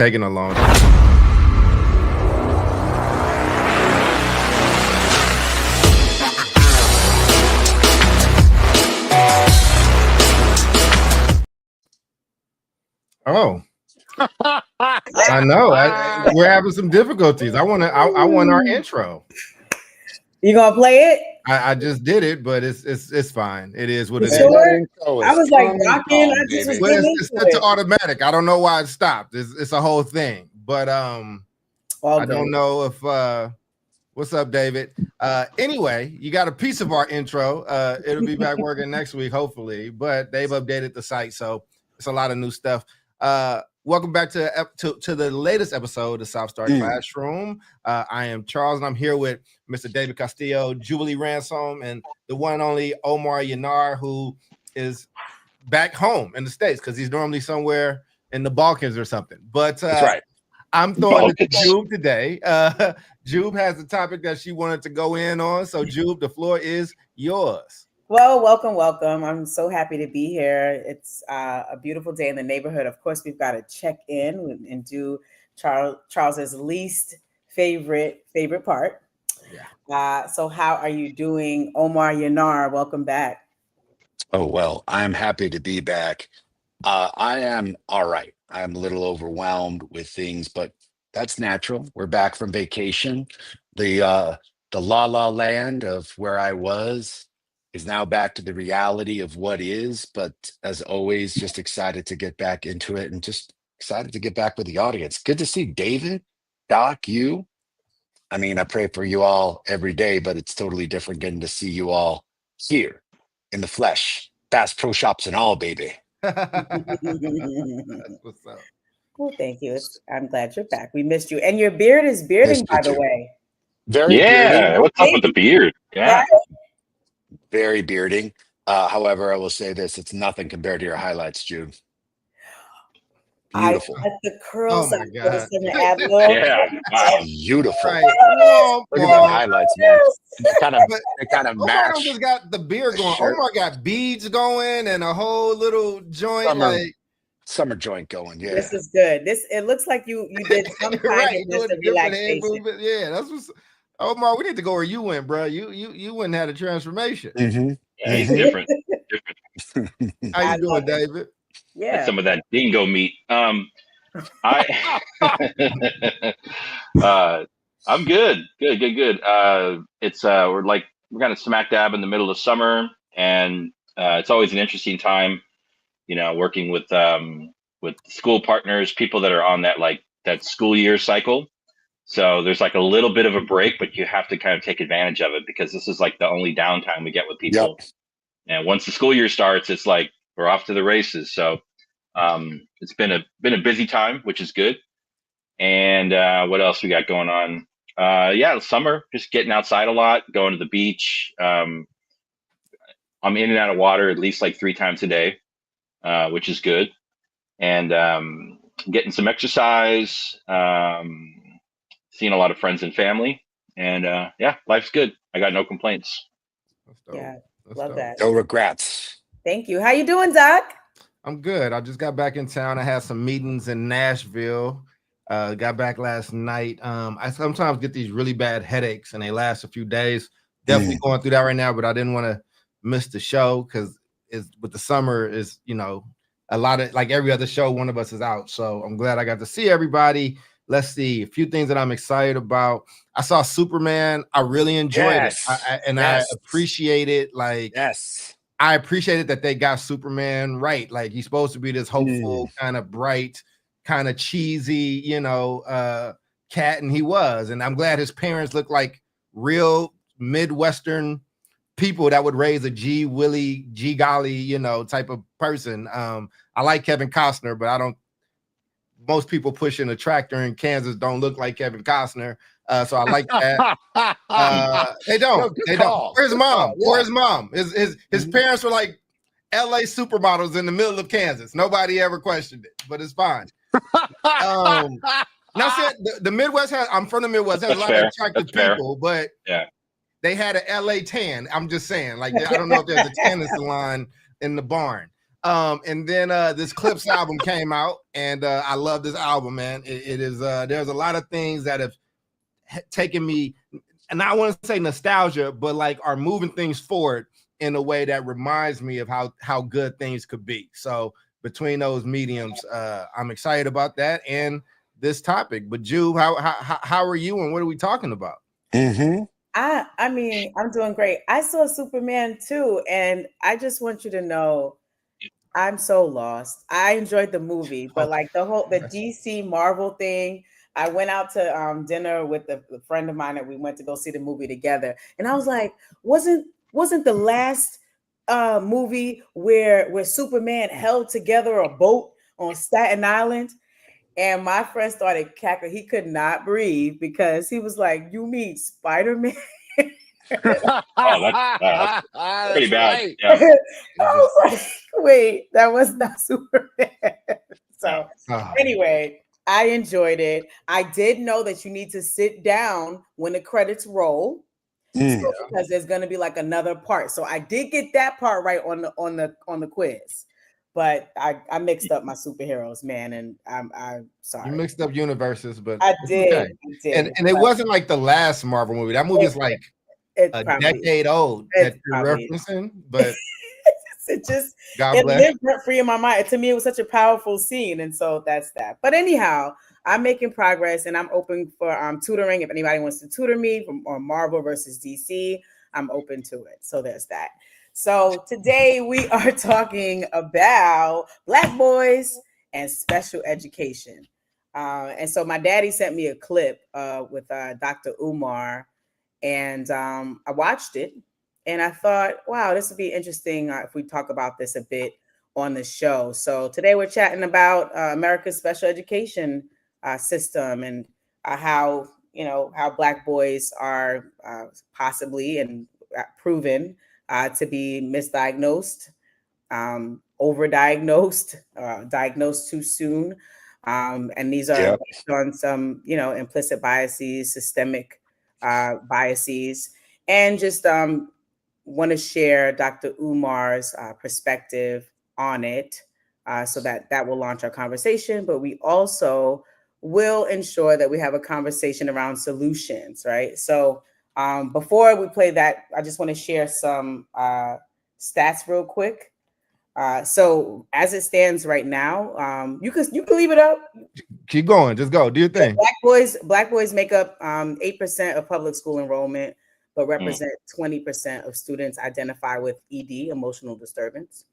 Taking a long Oh, I know. We're having some difficulties. I want our intro. You gonna play it? I just did it, but it's fine. It is what it is. Sure? I was like rocking. I just was getting it's set to automatic. I don't know why it stopped. It's a whole thing. But I don't know if what's up, David? Anyway, you got a piece of our intro. It'll be back working next week, hopefully. But they've updated the site, so it's a lot of new stuff. Welcome back to the latest episode of the South Star Classroom. I am Charles, and I'm here with Mr. David Castillo, Jubilee Ransom, and the one and only Omar Yanar, who is back home in the States because he's normally somewhere in the Balkans or something. But that's right. I'm throwing it to Jube today. Jube has a topic that she wanted to go in on. So, Jube, the floor is yours. Well, welcome. I'm so happy to be here. It's a beautiful day in the neighborhood. Of course, we've got to check in and do Charles's least favorite part. Yeah. So how are you doing, Omar Yanar? Welcome back. Oh, well, I'm happy to be back. I am all right. I'm a little overwhelmed with things, but that's natural. We're back from vacation. The la la land of where I was is now back to the reality of what is, but as always, just excited to get back into it and just excited to get back with the audience. Good to see David, Doc, you. I mean, I pray for you all every day, but it's totally different getting to see you all here in the flesh. Bass Pro Shops and all, baby. That's what's up. Well, thank you. I'm glad you're back. We missed you. And your beard is bearding, by the way. Very bearding. What's up with the beard? Yeah. Right? Very bearding. However, I will say this: it's nothing compared to your highlights, Jude. Beautiful. I the curls. Oh my God. Yeah. Wow. Beautiful. Right. Look at them highlights, man. They kind of Omar match. just got the beard going. Omar got beads going and a whole little joint. Summer joint going. Yeah. This is good. It looks like you did some kind of just relaxation. Yeah, that's what's. Omar, we need to go where you went, bro. You went and had a transformation. Mm-hmm. Yeah, he's different. How you doing, David? Yeah. That's some of that dingo meat. I'm good. It's we're kind of smack dab in the middle of summer, and it's always an interesting time, working with school partners, people that are on that school year cycle. So there's a little bit of a break, but you have to kind of take advantage of it because this is the only downtime we get with people. Yep. And once the school year starts, it's we're off to the races. So it's been a busy time, which is good. And what else we got going on? Summer, just getting outside a lot, going to the beach. I'm in and out of water at least 3 times a day, which is good. And getting some exercise, seeing a lot of friends and family. And life's good. I got no complaints. Yeah, love that. No regrets. Thank you. How you doing, Doc? I'm good. I just got back in town. I had some meetings in Nashville. Got back last night. I sometimes get these really bad headaches and they last a few days. Definitely going through that right now, but I didn't want to miss the show because with the summer is, a lot of every other show, one of us is out. So I'm glad I got to see everybody. Let's see a few things that I'm excited about. I saw Superman. I really enjoyed it. I appreciate it. I appreciated that they got Superman right. He's supposed to be this hopeful, kind of bright, kind of cheesy, cat, and he was. And I'm glad his parents look like real Midwestern people that would raise a G golly, type of person. I like Kevin Costner, but most people pushing a tractor in Kansas don't look like Kevin Costner. So I like that. They don't. Where's mom? Where's mom? His parents were like LA supermodels in the middle of Kansas. Nobody ever questioned it, but it's fine. Now, the Midwest I'm from the Midwest. Has a lot of attractive people, but they had an LA tan. I'm just saying, I don't know if there's a tanning salon in the barn. And then this Clips album came out, and I love this album, man. It is there's a lot of things that have taken me, and I want to say nostalgia, but like are moving things forward in a way that reminds me of how good things could be. So between those mediums, I'm excited about that and this topic. But Ju, how are you, and what are we talking about? Mm-hmm. I mean, I'm doing great. I saw Superman too, and I just want you to know I'm so lost. I enjoyed the movie, but like the DC Marvel thing, I went out to dinner with a friend of mine that we went to go see the movie together, and I was like, wasn't the last movie where Superman held together a boat on Staten Island? And my friend started cackling. He could not breathe because he was like, "You mean Spider-Man?" Oh, that's pretty bad. Right. Yeah. I was like, "Wait, that was not Superman." So anyway, I enjoyed it. I did know that you need to sit down when the credits roll, because there's going to be like another part. So I did get that part right on the quiz. But I mixed up my superheroes, man, and I'm sorry. You mixed up universes, but I did. okay. I did. And it wasn't like the last Marvel movie. That movie is like a decade old that you're referencing, but God bless. Lived rent free in my mind. To me, it was such a powerful scene, and so that's that. But anyhow, I'm making progress, and I'm open for tutoring. If anybody wants to tutor me on Marvel versus DC, I'm open to it. So there's that. So today we are talking about Black boys and special education. And so my daddy sent me a clip with Dr. Umar, and I watched it, and I thought, wow, this would be interesting if we talk about this a bit on the show. So today we're chatting about America's special education system, and how Black boys are possibly and proven to be misdiagnosed, overdiagnosed, diagnosed too soon. And these are based on some, implicit biases, systemic biases, and just want to share Dr. Umar's perspective on it, so that will launch our conversation. But we also will ensure that we have a conversation around solutions, right? So before we play that, I just want to share some stats real quick. So as it stands right now, you can leave it up. Keep going. Just go. Do your thing. Black boys make up 8% of public school enrollment, but represent 20% of students identify with ED, emotional disturbance.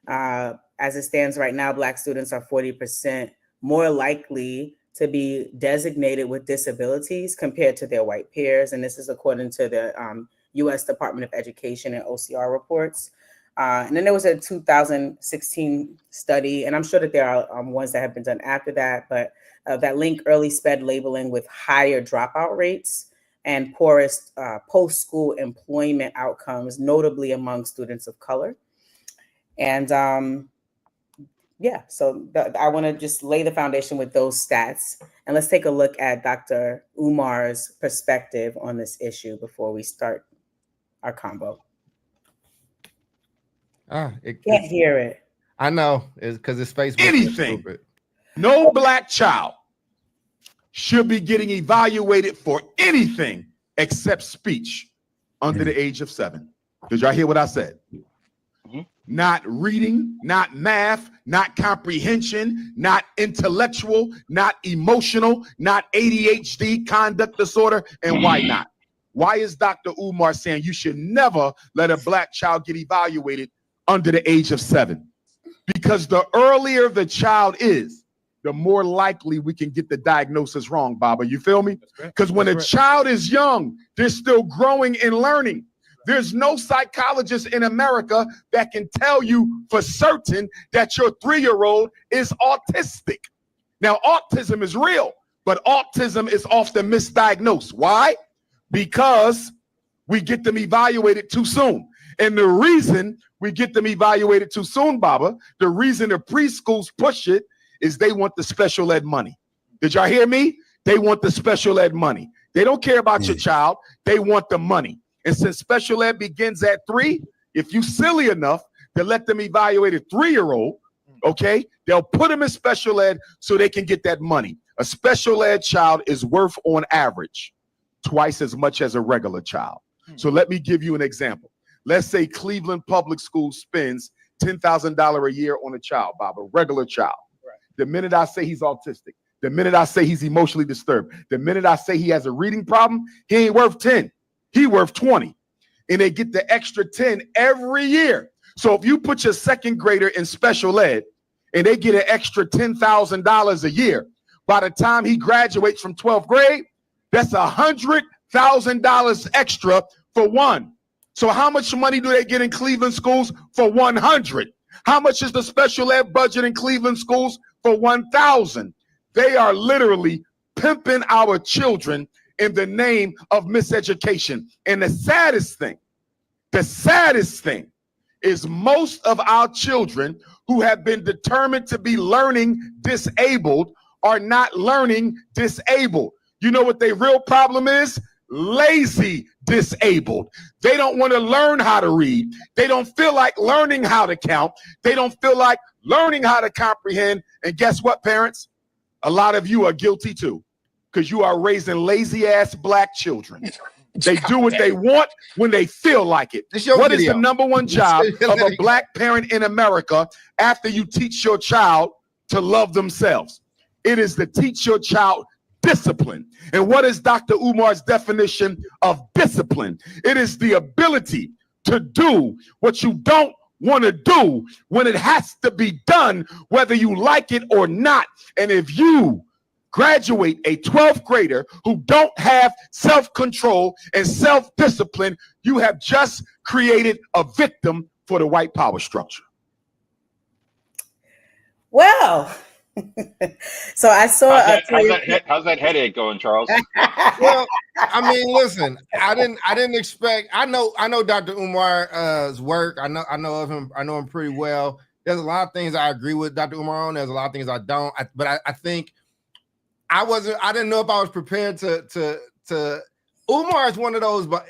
As it stands right now, Black students are 40% more likely to be designated with disabilities compared to their white peers. And this is according to the U.S. Department of Education and OCR reports. And then there was a 2016 study, and I'm sure that there are ones that have been done after that, but that link early SPED labeling with higher dropout rates and poorest post-school employment outcomes, notably among students of color. And so I want to just lay the foundation with those stats. And let's take a look at Dr. Umar's perspective on this issue before we start our combo. Can't hear it. I know. It's because his face was anything. stupid. No Black child should be getting evaluated for anything except speech under the age of 7. Did y'all hear what I said? Not reading, not math, not comprehension, not intellectual, not emotional, not ADHD, conduct disorder, and why not? Why is Dr. Umar saying you should never let a Black child get evaluated under the age of 7? Because the earlier the child is, the more likely we can get the diagnosis wrong, Baba. You feel me? Because when a child is young, they're still growing and learning. There's no psychologist in America that can tell you for certain that your 3-year-old is autistic. Now, autism is real, but autism is often misdiagnosed. Why? Because we get them evaluated too soon. And the reason we get them evaluated too soon, Baba, the reason the preschools push it is they want the special ed money. Did y'all hear me? They want the special ed money. They don't care about your child. They want the money. And since special ed begins at 3, if you silly enough to let them evaluate a 3-year-old, okay? They'll put them in special ed so they can get that money. A special ed child is worth, on average, twice as much as a regular child. So let me give you an example. Let's say Cleveland Public Schools spends $10,000 a year on a child, Bob, a regular child. Right. The minute I say he's autistic, the minute I say he's emotionally disturbed, the minute I say he has a reading problem, he ain't worth 10. He worth 20. And they get the extra 10 every year. So if you put your second grader in special ed and they get an extra $10,000 a year, by the time he graduates from 12th grade, that's $100,000 extra for one. So how much money do they get in Cleveland schools? For 100. How much is the special ed budget in Cleveland schools? For 1,000. They are literally pimping our children in the name of miseducation. And the saddest thing is most of our children who have been determined to be learning disabled are not learning disabled. You know what their real problem is? Lazy disabled. They don't want to learn how to read. They don't feel like learning how to count. They don't feel like learning how to comprehend. And guess what, parents? A lot of you are guilty too, because you are raising lazy ass black children. They do what they want when they feel like it. What is the #1 job of a black parent in America after you teach your child to love themselves? It is to teach your child discipline. And what is Dr. Umar's definition of discipline? It is the ability to do what you don't want to do when it has to be done, whether you like it or not. And if you graduate a 12th grader who don't have self-control and self-discipline, you have just created a victim for the white power structure. Well, so I saw how's that headache going, Charles? Well, I mean, listen, I didn't expect. I know Dr. Umar's work. I know of him. I know him pretty well. There's a lot of things I agree with Dr. Umar on. There's a lot of things I don't. But I think I didn't know if I was prepared to. Umar is one of those, but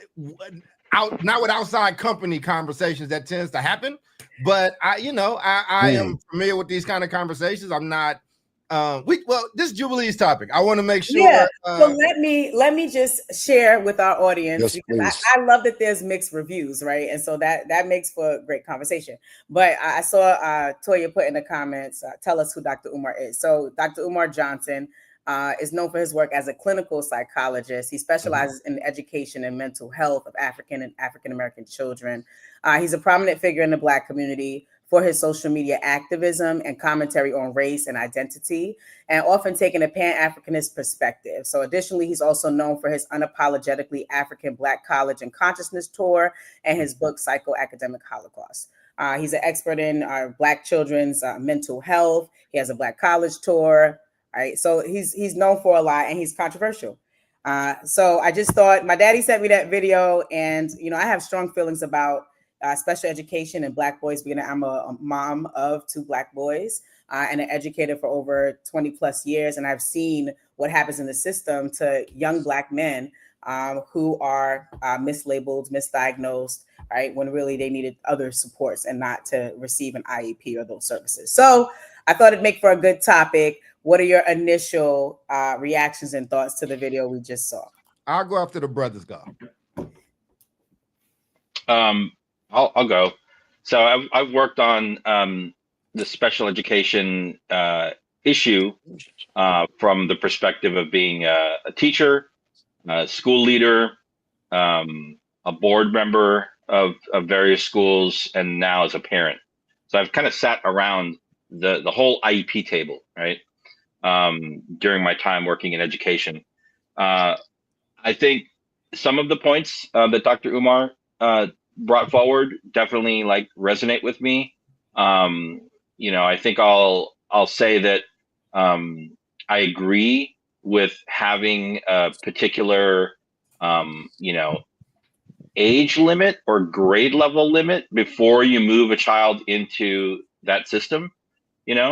not with outside company conversations that tends to happen. But I am familiar with these kind of conversations. I'm not. This Jubilee's topic. I want to make sure. Yeah. So let me just share with our audience, because I love that there's mixed reviews, right? And so that makes for a great conversation. But I saw Toya put in the comments, tell us who Dr. Umar is. So Dr. Umar Johnson is known for his work as a clinical psychologist. He specializes in education and mental health of African and African American children. He's a prominent figure in the Black community for his social media activism and commentary on race and identity, and often taking a Pan-Africanist perspective. So additionally, he's also known for his unapologetically African Black college and consciousness tour and his book, Psychoacademic Holocaust. He's an expert in Black children's mental health. He has a Black college tour. All right, so he's known for a lot, and he's controversial. So I just thought, my daddy sent me that video, and I have strong feelings about special education and Black boys, being I'm a mom of 2 Black boys and an educator for over 20 plus years. And I've seen what happens in the system to young Black men who are mislabeled, misdiagnosed, right? When really they needed other supports and not to receive an IEP or those services. So I thought it'd make for a good topic. What are your initial reactions and thoughts to the video we just saw? I'll go after the brothers go. I'll go. So I've worked on the special education issue from the perspective of being a teacher, a school leader, a board member of various schools, and now as a parent. So I've kind of sat around the whole IEP table, right, during my time working in education. I think some of the points that Dr. Umar brought forward definitely resonate with me. I think I'll say that I agree with having a particular age limit or grade level limit before you move a child into that system,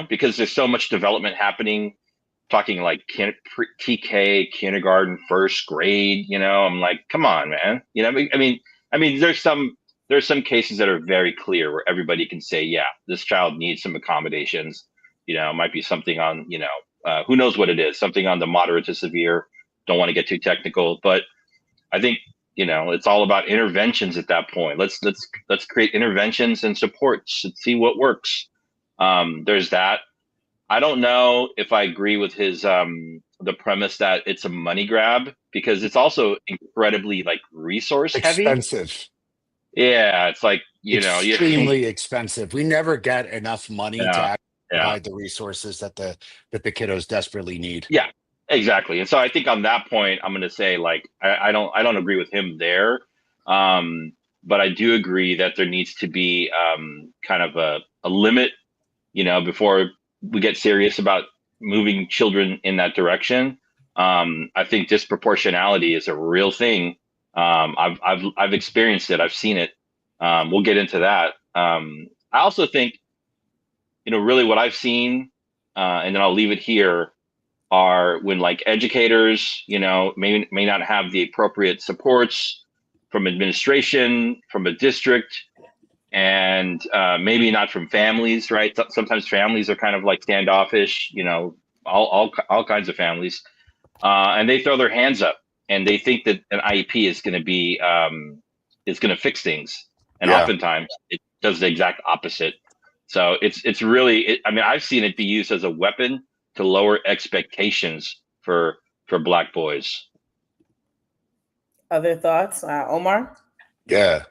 because there's so much development happening, talking like TK, kindergarten, first grade, I'm like, come on, man. I mean, there's some there's some cases that are very clear where everybody can say, yeah, this child needs some accommodations. It might be something on, who knows what it is, something on the moderate to severe. Don't want to get too technical, but I think, it's all about interventions at that point. Let's create interventions and supports and see what works. There's that. I don't know if I agree with his the premise that it's a money grab, because it's also incredibly like resource heavy. Expensive. Yeah, it's like, Extremely expensive. We never get enough money to yeah, actually yeah, provide the resources that the kiddos desperately need. yeah, exactly. And so I think on that point, I'm going to say, like, I don't agree with him there. But I do agree that there needs to be kind of a limit, before we get serious about moving children in that direction. I think disproportionality is a real thing. I've experienced it. I've seen it. We'll get into that. I also think, really what I've seen, and then I'll leave it here, are when like educators, may not have the appropriate supports from administration, from a district, and maybe not from families, right? Sometimes families are kind of like standoffish, all kinds of families, and they throw their hands up and they think that an IEP is going to fix things, and Yeah. oftentimes it does the exact opposite. So it's really, I mean, I've seen it be used as a weapon to lower expectations for Black boys. Other thoughts, Omar? Yeah.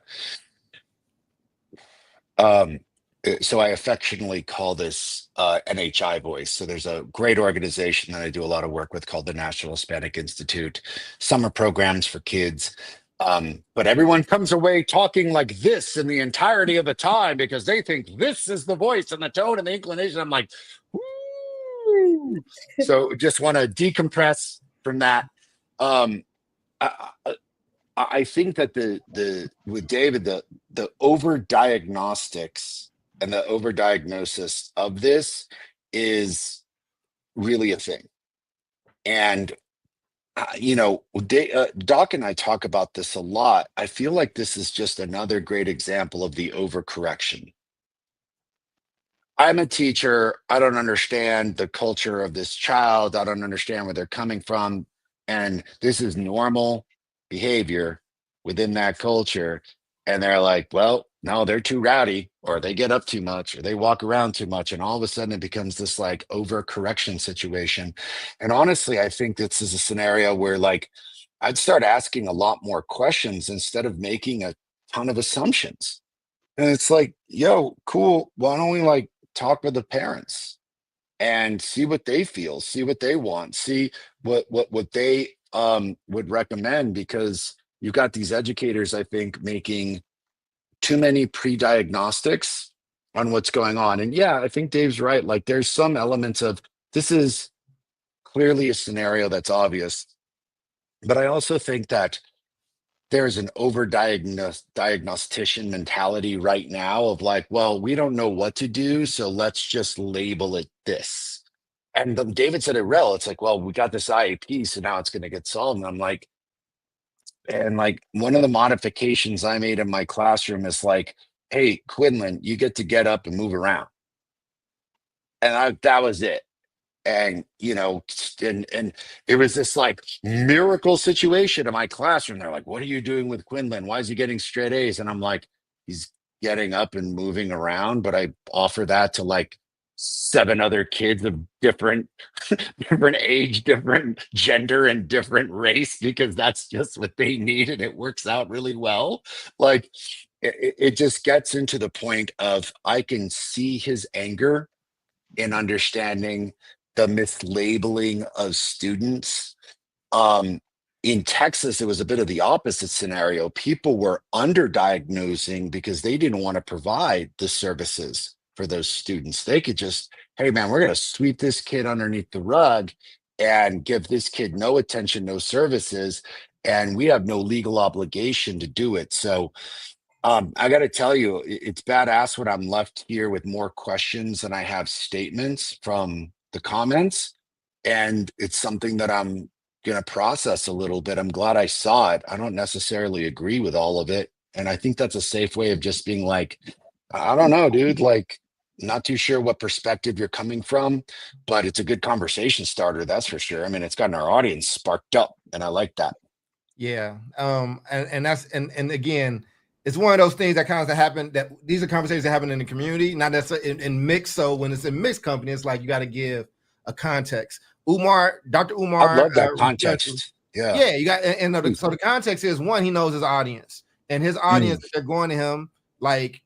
So I affectionately call this NHI voice. So there's a great organization that I do a lot of work with called the National Hispanic Institute, summer programs for kids. But everyone comes away talking like this in the entirety of the time because they think this is the voice and the tone and the inclination. I'm like, woo! So just want to decompress from that. Um, I think that the with David, the over diagnostics and the over diagnosis of this is really a thing. And Doc and I talk about this a lot. I feel like this is just another great example of the overcorrection. I'm a teacher. I don't understand the culture of this child. I don't understand where they're coming from. And this is normal behavior within that culture. And they're like, well, no, they're too rowdy, or they get up too much, or they walk around too much. And all of a sudden it becomes this like overcorrection situation. And honestly, I think this is a scenario where like I'd start asking a lot more questions instead of making a ton of assumptions. And it's like, yo, cool. Why don't we like talk with the parents and see what they feel, see what they want, see what they would recommend, because you've got these educators, I think, making too many pre-diagnostics on what's going on. And yeah, I think Dave's right. Like there's some elements of this is clearly a scenario that's obvious. But I also think that there's an diagnostician mentality right now of like, well, we don't know what to do, so let's just label it this. And David said it well. It's like, well, we got this IEP, so now it's going to get solved. And I'm like, and like one of the modifications I made in my classroom is like, hey, Quinlan, you get to get up and move around. And that was it. And and it was this like miracle situation in my classroom. They're like, what are you doing with Quinlan? Why is he getting straight A's? And I'm like, he's getting up and moving around. But I offer that to like 7 other kids of different different age, different gender, and different race, because that's just what they need, and it works out really well. Like it just gets into the point of I can see his anger in understanding the mislabeling of students. In Texas, it was a bit of the opposite scenario. People were underdiagnosing because they didn't want to provide the services for those students. They could just, hey man, we're going to sweep this kid underneath the rug and give this kid no attention, no services, and we have no legal obligation to do it. So I got to tell you, it's badass when I'm left here with more questions than I have statements from the comments. And it's something that I'm going to process a little bit. I'm glad I saw it. I don't necessarily agree with all of it. And I think that's a safe way of just being like, I don't know, dude, like, not too sure what perspective you're coming from, but it's a good conversation starter, that's for sure. I mean, it's gotten our audience sparked up, and I like that. Yeah. And that's and again, it's one of those things that kind of happen, that these are conversations that happen in the community, not necessarily in mixed. So when it's a mixed company, it's like you got to give a context. Dr. I Umar, love that context. Yeah. yeah, you got, so the context is, one, he knows his audience, and his audience, they're going to him like,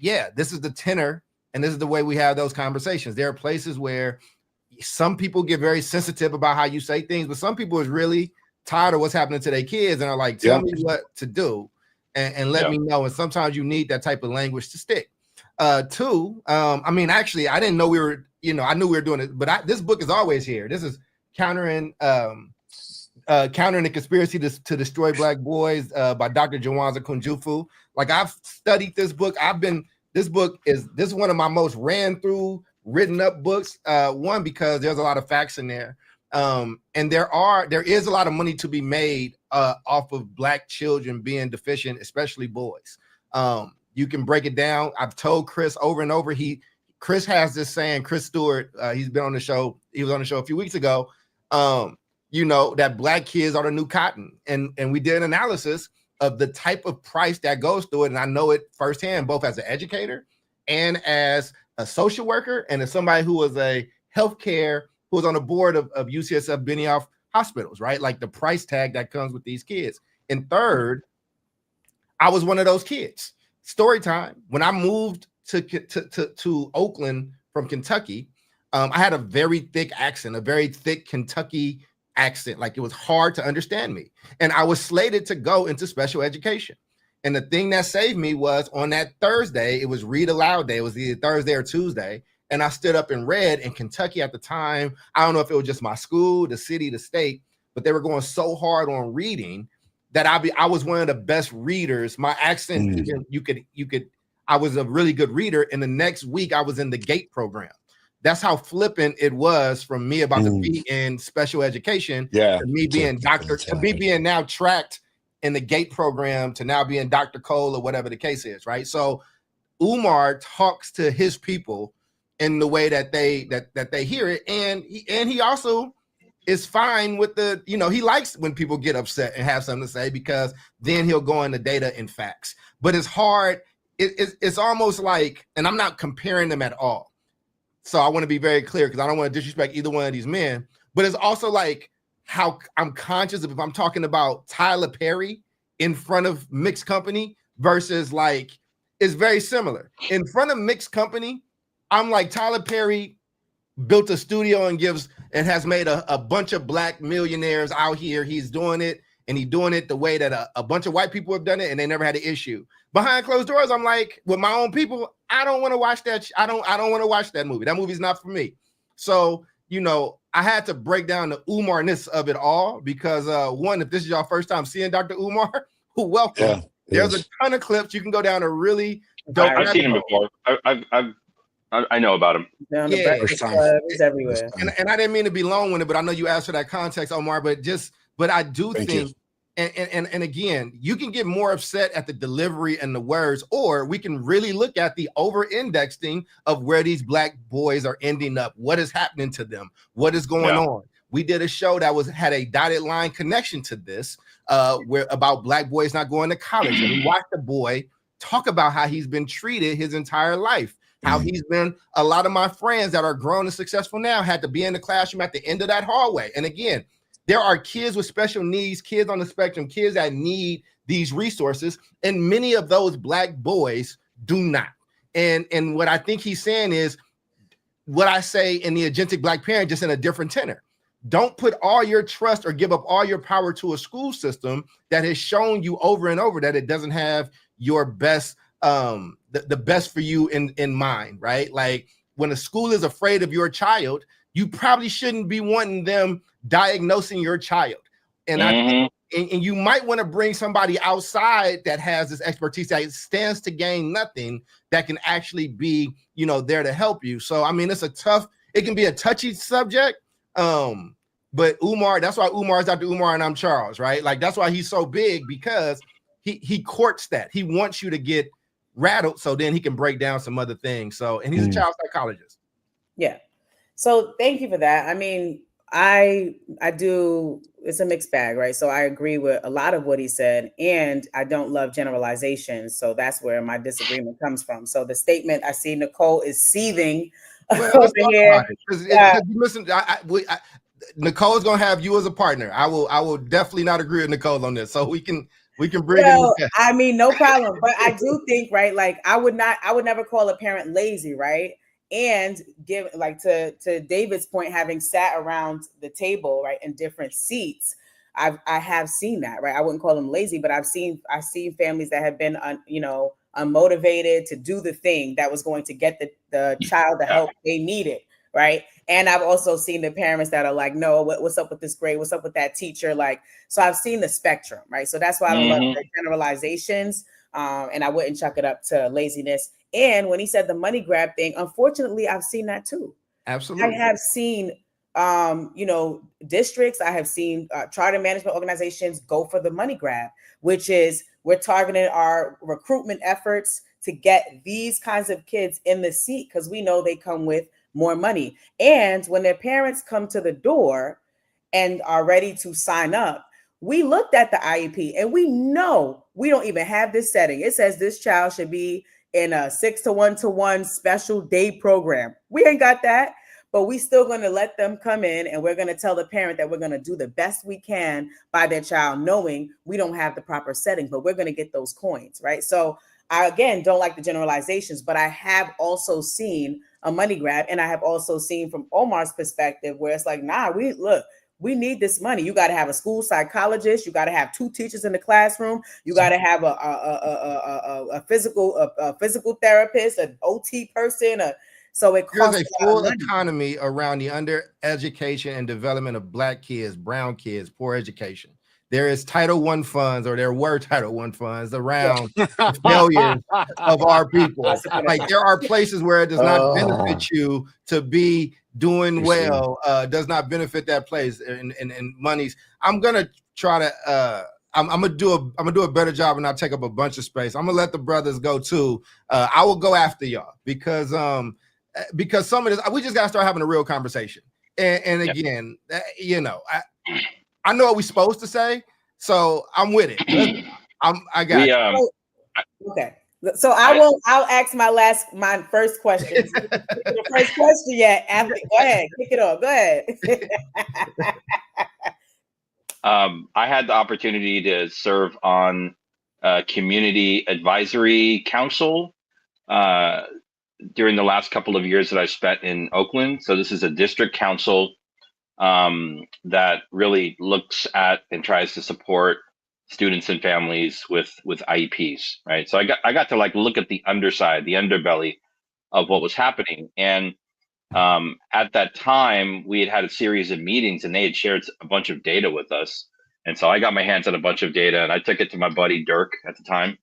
yeah, this is the tenor, and this is the way we have those conversations. There are places where some people get very sensitive about how you say things, but some people is really tired of what's happening to their kids and are like, tell me what to do and let me know. And sometimes you need that type of language to stick. Two, I mean, actually, I didn't know we were, I knew we were doing it, but this book is always here. This is countering the conspiracy to destroy Black boys by Dr. Jawanza Kunjufu. Like, I've studied this book. This is one of my most written up books. One, because there's a lot of facts in there. And there is a lot of money to be made off of Black children being deficient, especially boys. You can break it down. I've told Chris over and over. Chris has this saying, Chris Stewart, he's been on the show. He was on the show a few weeks ago. That Black kids are the new cotton. And we did an analysis of the type of price that goes through it. And I know it firsthand, both as an educator and as a social worker and as somebody who was a healthcare, who was on the board of UCSF Benioff hospitals, right? Like the price tag that comes with these kids. And third, I was one of those kids. Story time. When I moved to Oakland from Kentucky, I had a very thick accent, a very thick Kentucky accent. Like, it was hard to understand me. And I was slated to go into special education. And the thing that saved me was on that Thursday, it was read aloud day. It was either Thursday or Tuesday. And I stood up and read. In Kentucky at the time, I don't know if it was just my school, the city, the state, but they were going so hard on reading that I was one of the best readers. My accent, I was a really good reader. And the next week I was in the GATE program. That's how flippant it was from me about to be in special education to me being being now tracked in the GATE program to now being Dr. Cole or whatever the case is, right? So Umar talks to his people in the way that they hear it, and he also is fine with the, he likes when people get upset and have something to say, because then he'll go into data and facts. But it's hard. It's almost like, and I'm not comparing them at all. So I want to be very clear, because I don't want to disrespect either one of these men, but it's also like how I'm conscious of, if I'm talking about Tyler Perry in front of mixed company versus, like, it's very similar. In front of mixed company, I'm like, Tyler Perry built a studio and has made a bunch of Black millionaires out here. He's doing it, and he's doing it the way that a bunch of white people have done it, and they never had an issue. Behind closed doors, I'm like, with my own people, I don't want to watch that. I don't want to watch that movie. That movie's not for me. So, I had to break down the Umar-ness of it all, because one, if this is your first time seeing Dr. Umar, welcome. Yeah, there's a ton of clips. You can go down a really dope. I've seen him before. I know about him. Yeah, he's everywhere. And I didn't mean to be long-winded, but I know you asked for that context, Omar. But I do think. And again, you can get more upset at the delivery and the words, or we can really look at the over-indexing of where these Black boys are ending up. What is happening to them? What is going on? We did a show that had a dotted line connection to this, where about Black boys not going to college. And we watched the boy talk about how he's been treated his entire life. How he's been, a lot of my friends that are grown and successful now had to be in the classroom at the end of that hallway. And again, there are kids with special needs, kids on the spectrum, kids that need these resources, and many of those Black boys do not. And what I think he's saying is what I say in the agentic Black parent, just in a different tenor. Don't put all your trust or give up all your power to a school system that has shown you over and over that it doesn't have your best, the best for you in mind, right? Like, when a school is afraid of your child, you probably shouldn't be wanting them diagnosing your child. And I think, and you might want to bring somebody outside that has this expertise that stands to gain nothing, that can actually be, there to help you. So, I mean, it can be a touchy subject. But Umar, that's why Umar is Dr. Umar and I'm Charles, right? Like, that's why he's so big, because he courts that. He wants you to get rattled so then he can break down some other things. So, and he's a child psychologist. Yeah. So thank you for that. I mean, I do, it's a mixed bag, right? So I agree with a lot of what he said, and I don't love generalizations. So that's where my disagreement comes from. So the statement, I see Nicole is seething over here. Listen, Nicole's gonna have you as a partner. I will definitely not agree with Nicole on this. So we can bring it. I mean, no problem. But I do think, right, like I would never call a parent lazy, right? And give, like, to David's point, having sat around the table, right, in different seats, I have seen that, right? I wouldn't call them lazy, but I've seen families that have been unmotivated to do the thing that was going to get the child the help they needed, right? And I've also seen the parents that are like, no, what's up with this grade? What's up with that teacher? Like, so I've seen the spectrum, right? So that's why I don't love the generalizations, and I wouldn't chuck it up to laziness. And when he said the money grab thing, unfortunately, I've seen that too. Absolutely. I have seen, districts, I have seen charter management organizations go for the money grab, which is we're targeting our recruitment efforts to get these kinds of kids in the seat because we know they come with more money. And when their parents come to the door and are ready to sign up, we looked at the IEP and we know we don't even have this setting. It says this child should be in a 6-to-1-to-1 special day program. We ain't got that, but we still going to let them come in and we're going to tell the parent that we're going to do the best we can by their child, knowing we don't have the proper setting, but we're going to get those coins, right? So I, again, don't like the generalizations, but I have also seen a money grab. And I have also seen from Omar's perspective where it's like, nah, we need this money. You got to have a school psychologist. You got to have 2 teachers in the classroom. You got to have a physical therapist, an OT person. So it costs There's a full economy around the undereducation and development of Black kids, brown kids, poor education. There is Title I funds, or there were Title I funds around the failures of our people. Like there are places where it does not benefit you to be doing well, does not benefit that place and monies. I'm gonna try to I'm gonna do a better job and not take up a bunch of space. I'm gonna let the brothers go too. I will go after y'all because some of this, we just gotta start having a real conversation. And again, I know what we're supposed to say, so I'm with it. I got it. Okay. So I'll ask my first question. The first question yet. Go ahead, kick it off. Go ahead. I had the opportunity to serve on community advisory council during the last couple of years that I spent in Oakland. So this is a district council that really looks at and tries to support students and families with IEPs, right? So I got to like look at the underside, the underbelly of what was happening. And at that time, we had a series of meetings and they had shared a bunch of data with us. And so I got my hands on a bunch of data and I took it to my buddy Dirk at the time.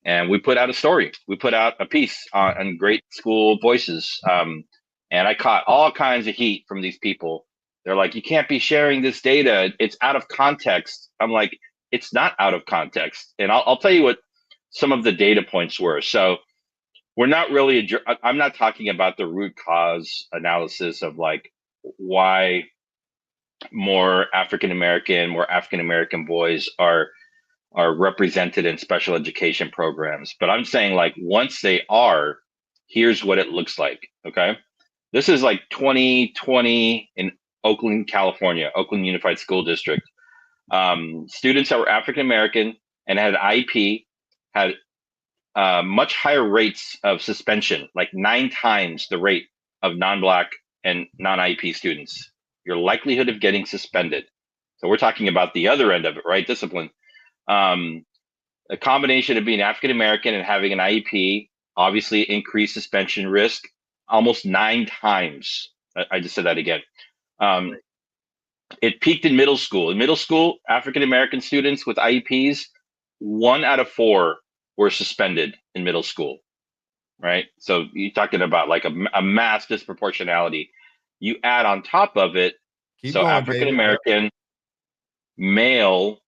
And we put out a story. We put out a piece on Great School Voices. And I caught all kinds of heat from these people. They're like, you can't be sharing this data. It's out of context. I'm like, it's not out of context. And I'll tell you what some of the data points were. So we're not really, I'm not talking about the root cause analysis of like why more African-American boys are represented in special education programs. But I'm saying like once they are, here's what it looks like, okay? This is like 2020 in Oakland, California, Oakland Unified School District. Students that were African-American and had an IEP had much higher rates of suspension, like 9 times the rate of non-Black and non-IEP students. Your likelihood of getting suspended. So we're talking about the other end of it, right? Discipline. A combination of being African-American and having an IEP obviously increased suspension risk almost 9 times. I just said that again. It peaked in middle school. In middle school, African-American students with IEPs, 1 out of 4 were suspended in middle school, right? So you're talking about like a mass disproportionality. You add on top of it, African-American, male,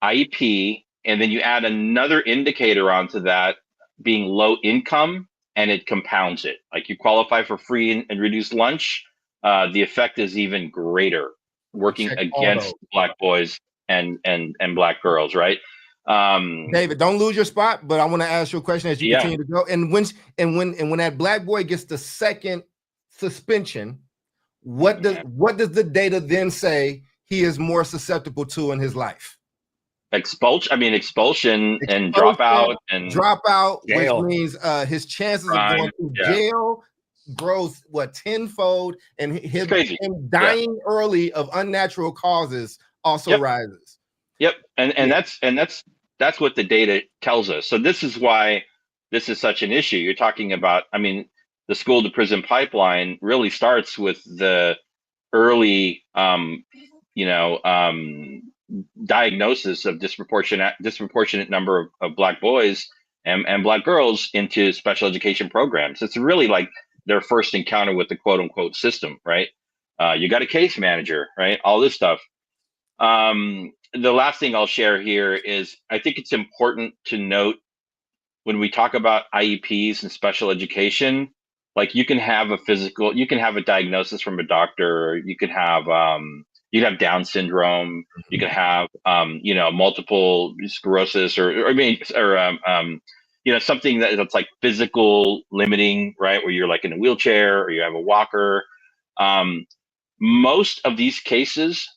IEP, and then you add another indicator onto that being low income, and it compounds it. Like you qualify for free and reduced lunch, the effect is even greater, working Check all against those. Black boys and Black girls, right? David, don't lose your spot, but I want to ask you a question as you Yeah. continue to go. And when that Black boy gets the second suspension, what does the data then say he is more susceptible to in his life? Expulsion and dropout, which Jail. means his chances crime. of going to Yeah. jail grows tenfold, and It's crazy. him dying early of unnatural causes also rises. Yep. And that's what the data tells us. So this is why this is such an issue. You're talking about, I mean, the school to prison pipeline really starts with the early diagnosis of disproportionate number of Black boys and Black girls into special education programs. It's really like their first encounter with the quote unquote system, right? You got a case manager, right? All this stuff. The last thing I'll share here is I think it's important to note when we talk about IEPs and special education, like you can have a diagnosis from a doctor, you could have Down syndrome, you could have multiple sclerosis or something that's like physical limiting, right? Where you're like in a wheelchair or you have a walker. Most of these cases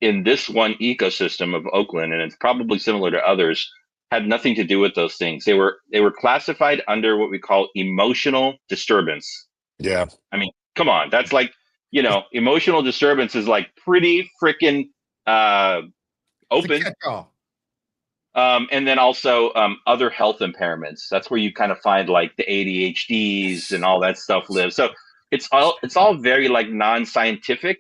in this one ecosystem of Oakland, and it's probably similar to others, had nothing to do with those things. They were classified under what we call emotional disturbance. Yeah. I mean, come on, that's like, emotional disturbance is like pretty freaking open. And then also other health impairments. That's where you kind of find like the ADHDs and all that stuff live. So it's all very like non-scientific,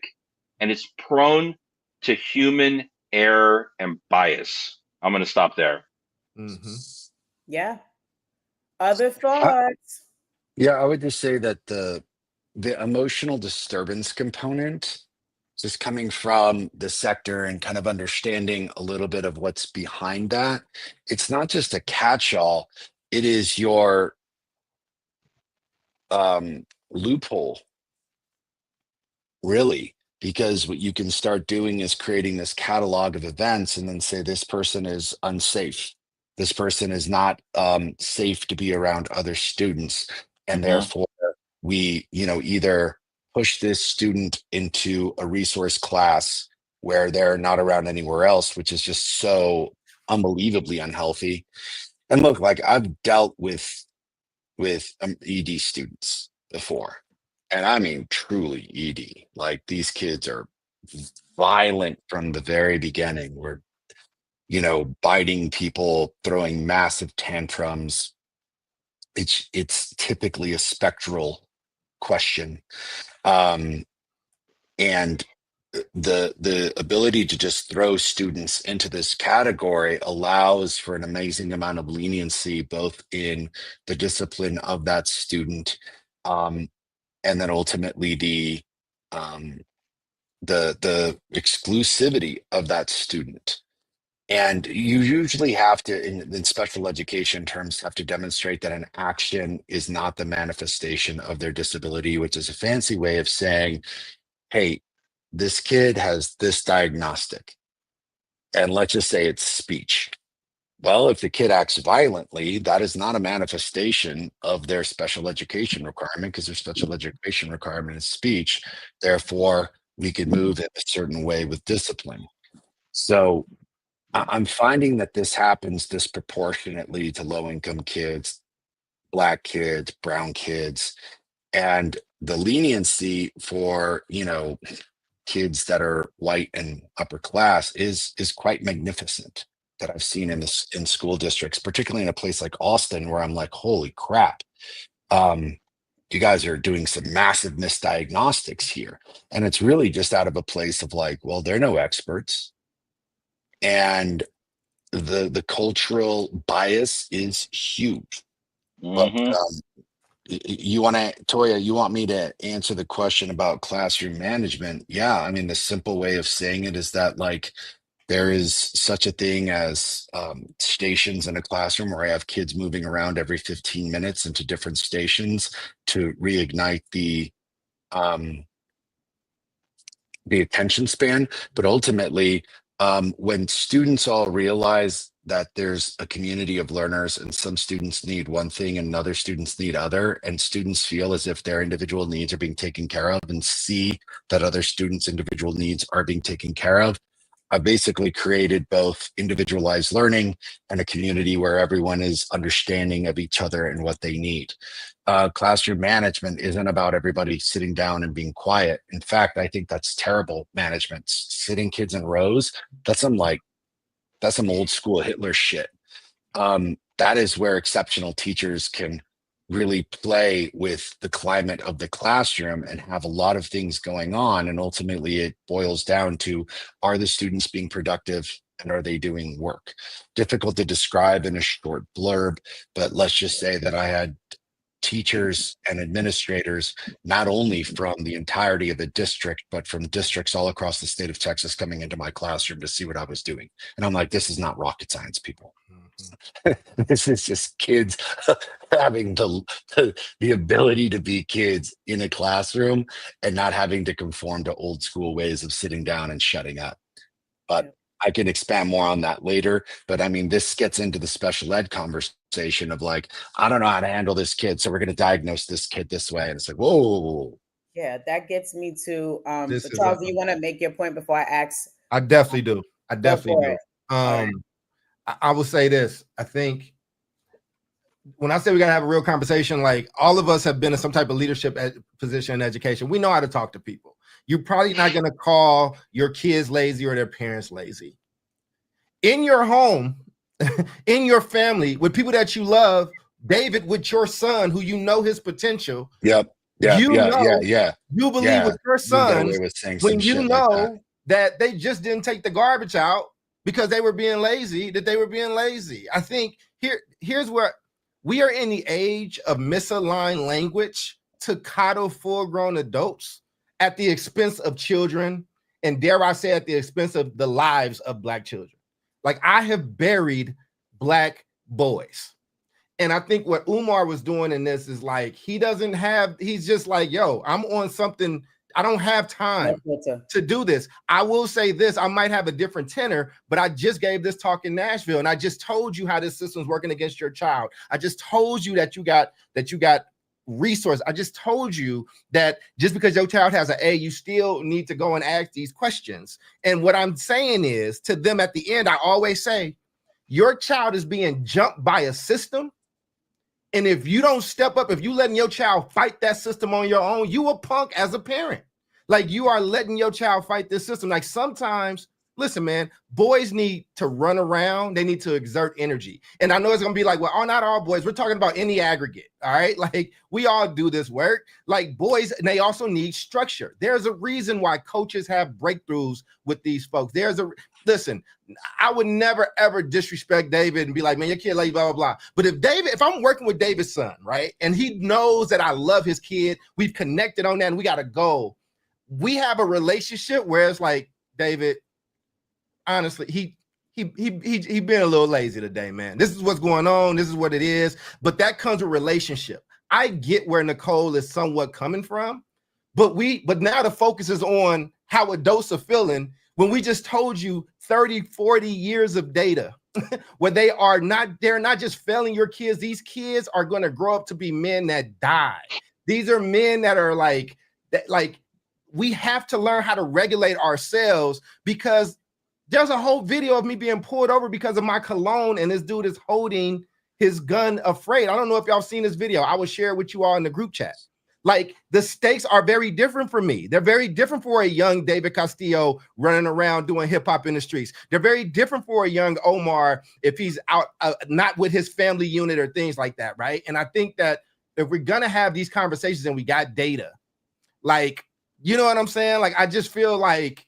and it's prone to human error and bias. I'm going to stop there. Mm-hmm. Yeah. Other thoughts? I would just say that the emotional disturbance component, just coming from the sector and kind of understanding a little bit of what's behind that, it's not just a catch-all, it is your loophole, really, because what you can start doing is creating this catalog of events and then say this person is unsafe, this person is not safe to be around other students, and therefore we either push this student into a resource class where they're not around anywhere else, which is just so unbelievably unhealthy. And look, like I've dealt with ED students before, and I mean truly ED. Like these kids are violent from the very beginning. We're biting people, throwing massive tantrums. It's typically a spectral question, and the ability to just throw students into this category allows for an amazing amount of leniency, both in the discipline of that student, and then ultimately the exclusivity of that student. And you usually have to, in special education terms, have to demonstrate that an action is not the manifestation of their disability, which is a fancy way of saying, hey, this kid has this diagnostic, and let's just say it's speech. Well, if the kid acts violently, that is not a manifestation of their special education requirement, because their special education requirement is speech. Therefore, we could move in a certain way with discipline. So I'm finding that this happens disproportionately to low-income kids, Black kids, brown kids, and the leniency for kids that are white and upper class is quite magnificent, that I've seen in school districts, particularly in a place like Austin, where I'm like, holy crap, you guys are doing some massive misdiagnostics here. And it's really just out of a place of like, well, they're no experts, and the cultural bias is huge. But you want to, Toya, you want me to answer the question about classroom management? Yeah, I mean, the simple way of saying it is that, like, There is such a thing as stations in a classroom where I have kids moving around every 15 minutes into different stations to reignite the attention span. But ultimately, when students all realize that there's a community of learners and some students need one thing and other students need other, and students feel as if their individual needs are being taken care of and see that other students' individual needs are being taken care of, I basically created both individualized learning and a community where everyone is understanding of each other and what they need. Classroom management isn't about everybody sitting down and being quiet. In fact, I think that's terrible management. Sitting kids in rows, that's some old school Hitler shit. That is where exceptional teachers can really play with the climate of the classroom and have a lot of things going on. And ultimately it boils down to, are the students being productive and are they doing work? Difficult to describe in a short blurb, but let's just say that I had teachers and administrators, not only from the entirety of the district, but from districts all across the state of Texas coming into my classroom to see what I was doing. And I'm like, this is not rocket science, people. This is just kids having the ability to be kids in a classroom and not having to conform to old school ways of sitting down and shutting up. But I can expand more on that later. But I mean, this gets into the special ed conversation of like, I don't know how to handle this kid, so we're going to diagnose this kid this way. And it's like, whoa. Yeah, that gets me to Charles, do you want to make your point before I ask? I definitely do. I definitely do. Right. I will say this. I think when I say we got to have a real conversation, like all of us have been in some type of leadership position in education. We know how to talk to people. You're probably not going to call your kids lazy or their parents lazy. In your home, in your family, with people that you love, David, with your son, who you know his potential. Yep. Yeah. You believe with your son when you know that they just didn't take the garbage out because they were being lazy, I think here's where we are in the age of misaligned language to coddle full-grown adults at the expense of children, and dare I say at the expense of the lives of Black children. Like, I have buried Black boys. And I think what Umar was doing in this is like, he's just like, yo, I'm on something. I don't have time to do this. I will say this, I might have a different tenor, but I just gave this talk in Nashville and I just told you how this system's working against your child. I just told you that you got resource. I just told you that just because your child has an A, you still need to go and ask these questions. And what I'm saying is to them at the end, I always say, your child is being jumped by a system. And if you don't step up, if you letting your child fight that system on your own, you a punk as a parent. Like, you are letting your child fight this system. Like, sometimes, listen, man, boys need to run around. They need to exert energy. And I know it's going to be like, well, not all boys. We're talking about any aggregate. All right. Like, we all do this work. Like, boys, and they also need structure. There's a reason why coaches have breakthroughs with these folks. Listen, I would never, ever disrespect David and be like, man, your kid like blah, blah, blah. But if I'm working with David's son, right, and he knows that I love his kid, we've connected on that and we got a goal. We have a relationship where it's like, David, honestly, he been a little lazy today, man. This is what's going on. This is what it is. But that comes with relationship. I get where Nicole is somewhat coming from, but now the focus is on how adults are feeling when we just told you 30, 40 years of data where they're not just failing your kids. These kids are going to grow up to be men that die. These are men that are like, we have to learn how to regulate ourselves, because there's a whole video of me being pulled over because of my cologne, and this dude is holding his gun afraid. I don't know if y'all seen this video. I will share it with you all in the group chat. Like, the stakes are very different for me. They're very different for a young David Castillo running around doing hip hop in the streets. They're very different for a young Omar if he's out, not with his family unit or things like that, right? And I think that if we're gonna have these conversations and we got data, like, you know what I'm saying? Like, I just feel like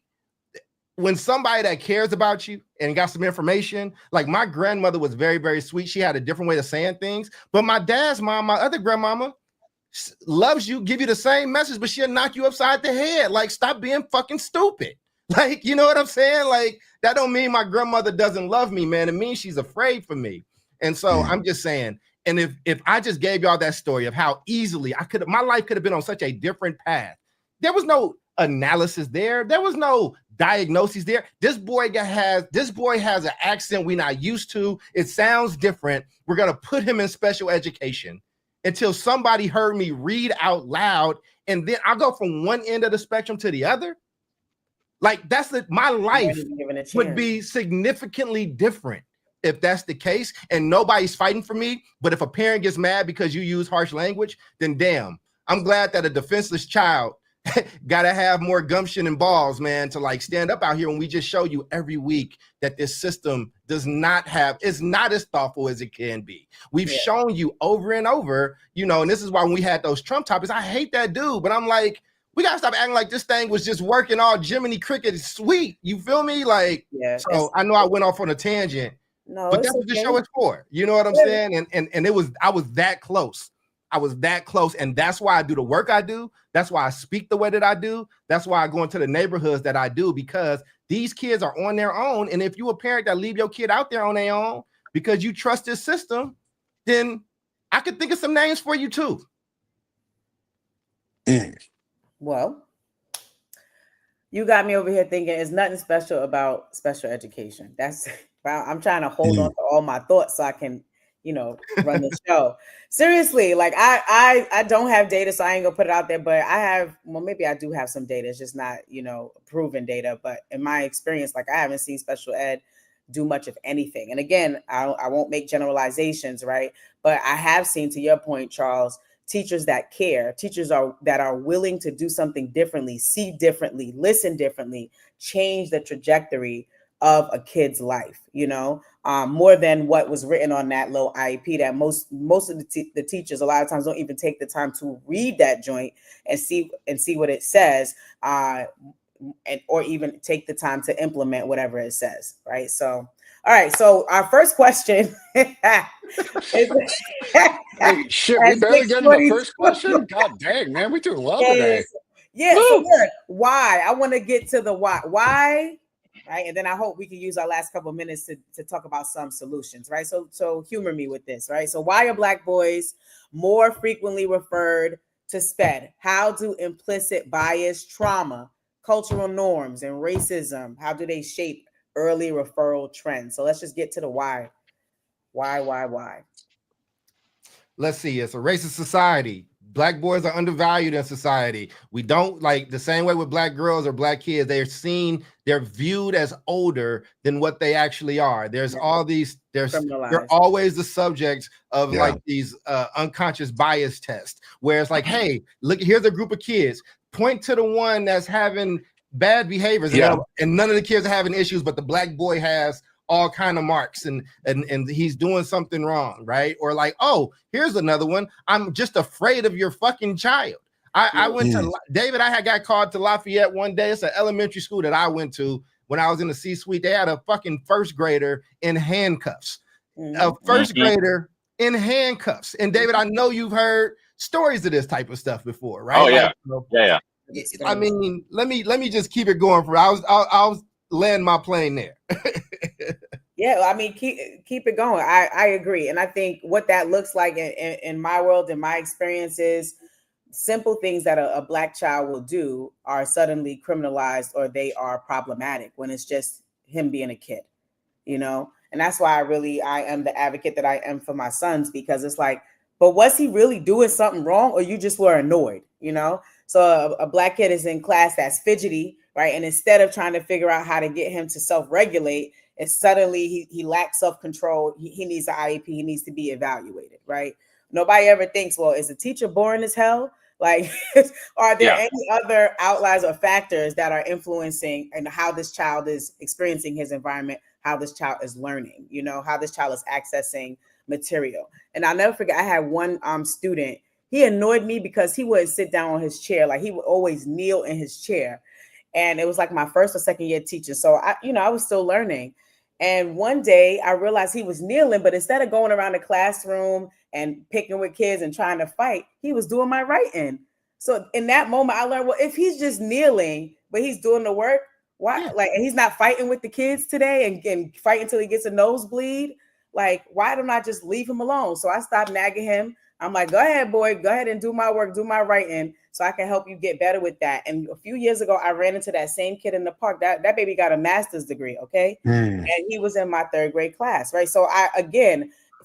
when somebody that cares about you and got some information, like my grandmother was very, very sweet. She had a different way of saying things, but my dad's mom, my other grandmama, loves you, give you the same message, but she'll knock you upside the head. Like, stop being fucking stupid. Like, you know what I'm saying? Like, That don't mean my grandmother doesn't love me, man. It means she's afraid for me. And so I'm just saying, and if I just gave y'all that story of how easily my life could have been on such a different path. There was no analysis there. There was no diagnosis there. This boy has an accent we're not used to. It sounds different. We're gonna put him in special education until somebody heard me read out loud, and then I'll go from one end of the spectrum to the other. Like my life would be significantly different if that's the case, and nobody's fighting for me. But if a parent gets mad because you use harsh language, then damn, I'm glad that a defenseless child gotta have more gumption and balls, man, to like stand up out here when we just show you every week that this system is not as thoughtful as it can be. We've shown you over and over, and this is why when we had those Trump topics, I hate that dude, but I'm like, we gotta stop acting like this thing was just working all Jiminy Cricket is sweet. You feel me? Like, so I know I went off on a tangent, but that's what the show is for. You know what I'm saying? And I was that close. I was that close, and that's why I do the work I do. That's why I speak the way that I do. That's why I go into the neighborhoods that I do, because these kids are on their own. And if you a parent that leave your kid out there on their own because you trust this system, then I could think of some names for you too. Well, you got me over here thinking it's nothing special about special education. I'm trying to hold on to all my thoughts so I can, run the show. Seriously, like I don't have data, so I ain't gonna put it out there, but maybe I do have some data. It's just not, proven data. But in my experience, like I haven't seen special ed do much of anything. And again, I won't make generalizations, right? But I have seen, to your point, Charles, teachers that care, teachers that are willing to do something differently, see differently, listen differently, change the trajectory of a kid's life, more than what was written on that little IEP that most of the teachers a lot of times don't even take the time to read that joint and see what it says, or even take the time to implement whatever it says, right? So, all right. So our first question is, hey, shit, we barely get to the first question. God dang, man, we're doing well today. Yeah. So why? I want to get to the why. Why? Right. And then I hope we can use our last couple of minutes to talk about some solutions. Right. So humor me with this. Right. So why are Black boys more frequently referred to SPED? How do implicit bias, trauma, cultural norms, and racism, how do they shape early referral trends? So let's just get to the why. Why? Let's see. It's a racist society. Black boys are undervalued in society. We don't, like, the same way with Black girls or Black kids, they're viewed as older than what they actually are. They're always the subject of like these unconscious bias tests, where it's like, hey, look, here's a group of kids, point to the one that's having bad behaviors, and none of the kids are having issues, but the Black boy has all kind of marks and he's doing something wrong, right? Or like, oh, here's another one. I'm just afraid of your fucking child. I went to David. I got called to Lafayette one day. It's an elementary school that I went to when I was in the C-suite. They had a fucking first grader in handcuffs. A first grader in handcuffs. And David, I know you've heard stories of this type of stuff before, right? Oh yeah, yeah. I mean, let me just keep it going for. I'll land my plane there. Yeah, I mean, keep it going. I agree. And I think what that looks like in my world, in my experiences, simple things that a Black child will do are suddenly criminalized, or they are problematic when it's just him being a kid, And that's why I am the advocate that I am for my sons, because it's like, but was he really doing something wrong, or you just were annoyed, So a Black kid is in class that's fidgety, right? And instead of trying to figure out how to get him to self-regulate, it's suddenly he lacks self-control. He needs an IEP. He needs to be evaluated, right? Nobody ever thinks, well, is the teacher boring as hell? Like, are there any other outliers or factors that are influencing and how this child is experiencing his environment, how this child is learning, how this child is accessing material? And I'll never forget, I had one student. He annoyed me because he wouldn't sit down on his chair. Like, he would always kneel in his chair. And it was like my first or second year teaching. So I was still learning. And one day I realized he was kneeling, but instead of going around the classroom and picking with kids and trying to fight, he was doing my writing. So in that moment, I learned, well, if he's just kneeling, but he's doing the work, Why? Yeah. Like, and he's not fighting with the kids today and fight until he gets a nosebleed. Like, why don't I just leave him alone? So I stopped nagging him. I'm like, go ahead, boy, go ahead and do my work, do my writing, so I can help you get better with that. And a few years ago, I ran into that same kid in the park. That baby got a master's degree, okay? And he was in my 3rd grade class, right? So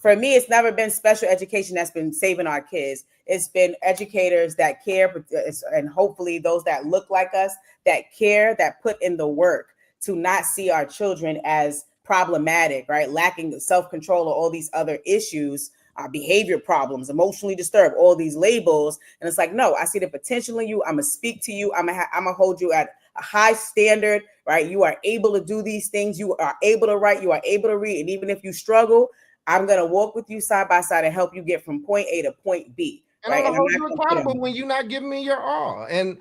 for me, it's never been special education that's been saving our kids. It's been educators that care, and hopefully those that look like us, that care, that put in the work to not see our children as problematic, right? Lacking self-control or all these other issues, behavior problems, emotionally disturbed, all these labels. And it's like, no, I see the potential in you. I'm gonna speak to you. I'm gonna hold you at a high standard, right? You are able to do these things. You are able to write. You are able to read. And even if you struggle, I'm gonna walk with you side by side and help you get from point A to point B. And Right. I'm And gonna hold you accountable when you're not giving me your all. And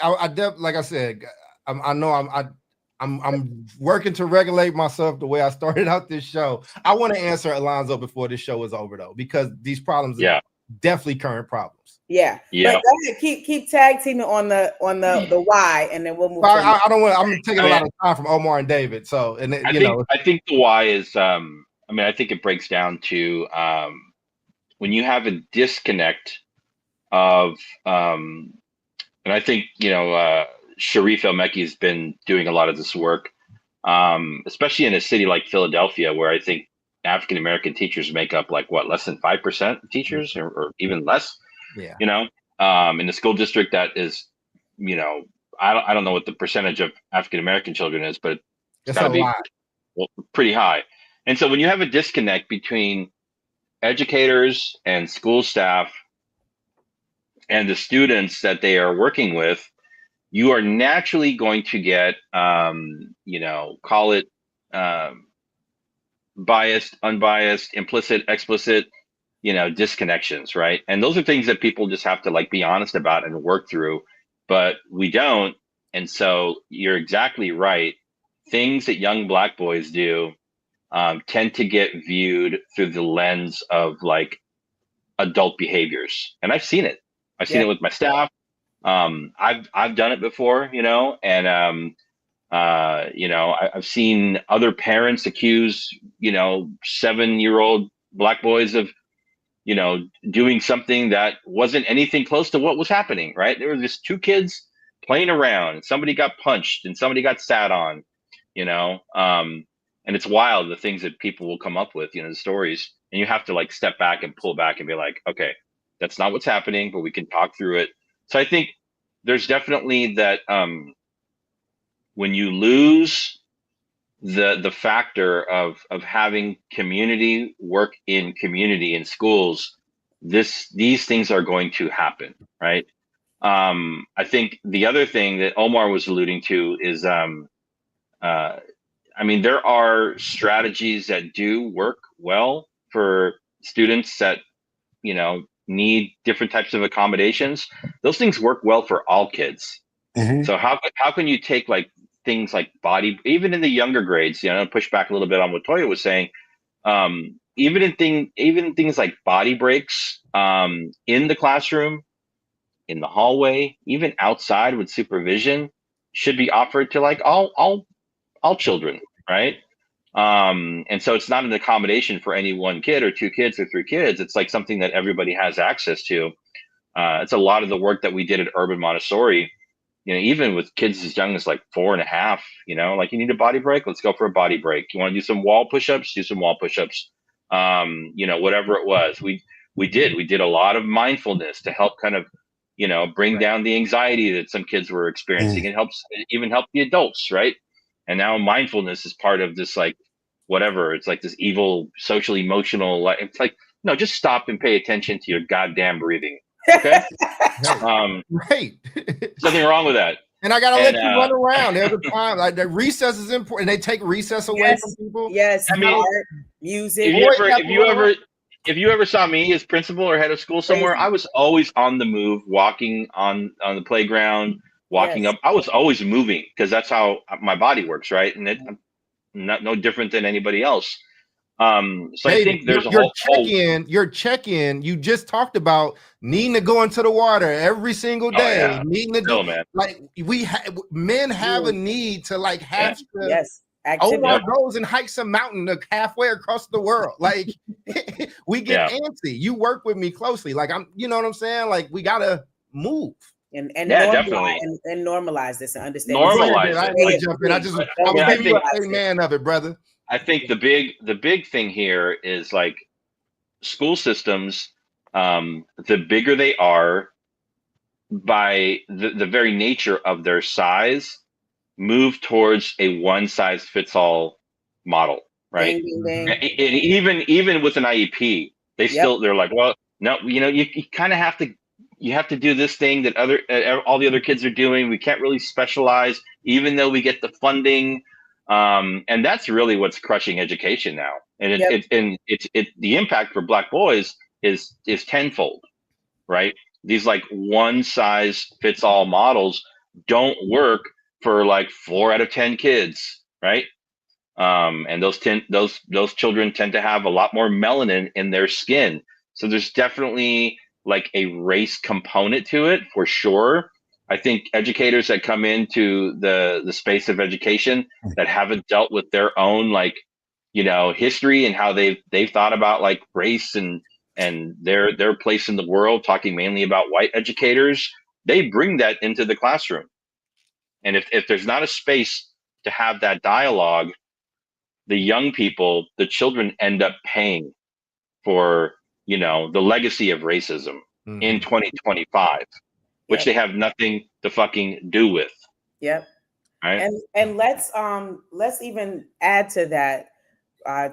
like I said, I know I'm working to regulate myself the way I started out this show. I want to answer Alonzo before this show is over, though, because these problems are definitely current problems. Yeah. But go ahead, keep tag teaming on the why, and then we'll move. I don't want. I'm taking a lot of time from Omar and David. So, and I think the why is. I think it breaks down to when you have a disconnect of, and I think Sharif El-Mekki has been doing a lot of this work, especially in a city like Philadelphia, where I think African American teachers make up like less than 5% of teachers, or even less. Yeah. In the school district that is, I don't know what the percentage of African American children is, but it's got to be pretty high. And so when you have a disconnect between educators and school staff and the students that they are working with, you are naturally going to get, call it biased, unbiased, implicit, explicit, disconnections, right? And those are things that people just have to be honest about and work through, but we don't. And so you're exactly right. Things that young Black boys do tend to get viewed through the lens of adult behaviors. And I've seen it. I've seen it with my staff. I've done it before, and I've seen other parents accuse, 7-year-old Black boys of, doing something that wasn't anything close to what was happening, right? There were just 2 kids playing around, and somebody got punched and somebody got sat on, and it's wild, the things that people will come up with, the stories, and you have to step back and pull back and be like, okay, that's not what's happening, but we can talk through it. So I think there's definitely that when you lose the factor of having community work in community in schools, these things are going to happen, right? I think the other thing that Omar was alluding to is there are strategies that do work well for students that need different types of accommodations. Those things work well for all kids. So how can you take things like body, even in the younger grades, push back a little bit on what Toya was saying, even things like body breaks in the classroom, in the hallway, even outside with supervision, should be offered to all children, right? And so it's not an accommodation for any one kid or 2 kids or 3 kids. It's something that everybody has access to. It's a lot of the work that we did at Urban Montessori, even with kids as young as 4.5, you need a body break, let's go for a body break. You want to do some wall push-ups, do some wall push-ups. Whatever it was, we did a lot of mindfulness to help kind of, bring down the anxiety that some kids were experiencing. It helps even help the adults, right? And now mindfulness is part of this, whatever. It's this evil social emotional. It's no, just stop and pay attention to your goddamn breathing. Okay. Right. Nothing wrong with that. And I gotta let you run around. There's a time the recess is important. And they take recess away from people. Yes. Art, music. If you ever saw me as principal or head of school somewhere, I was always on the move, walking on the playground, walking up. I was always moving because that's how my body works, right? And I'm no different than anybody else. So I think there's a your whole check-in, you just talked about needing to go into the water every single day, needing to do, man. like men have a need to like have to yes, open our activity. goals and hike some mountain halfway across the world. Like we get antsy. You work with me closely. Like you know what I'm saying? Like we gotta move. And yeah, normalize, definitely and normalize this and understand. normalize I it. didn't Like, jump in. I was I giving you think a man of it, brother. I think the big thing here is like school systems. The bigger they are, by the very nature of their size, move towards a one size fits all model, right? Ding, ding, ding. And even with an IEP, they're like, well, no, you kind of have to do this thing that all the other kids are doing. We can't really specialize, even though we get the funding. And that's really what's crushing education now. And the impact for Black boys is tenfold, right? These like one size fits all models don't work for like 4 out of 10 kids, right? And those children tend to have a lot more melanin in their skin. So there's definitely like a race component to it for sure. I think educators that come into the space of education that haven't dealt with their own like history and how they've thought about like race and their place in the world, talking mainly about white educators, they bring that into the classroom. And if there's not a space to have that dialogue, the young people, the children end up paying for, the legacy of racism in 2025, which they have nothing to fucking do with. Yep. Right. And let's even add to that,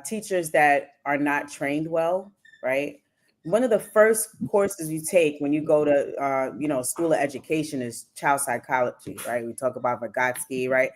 teachers that are not trained well, right? One of the first courses you take when you go to school of education is child psychology, right? We talk about Vygotsky, right?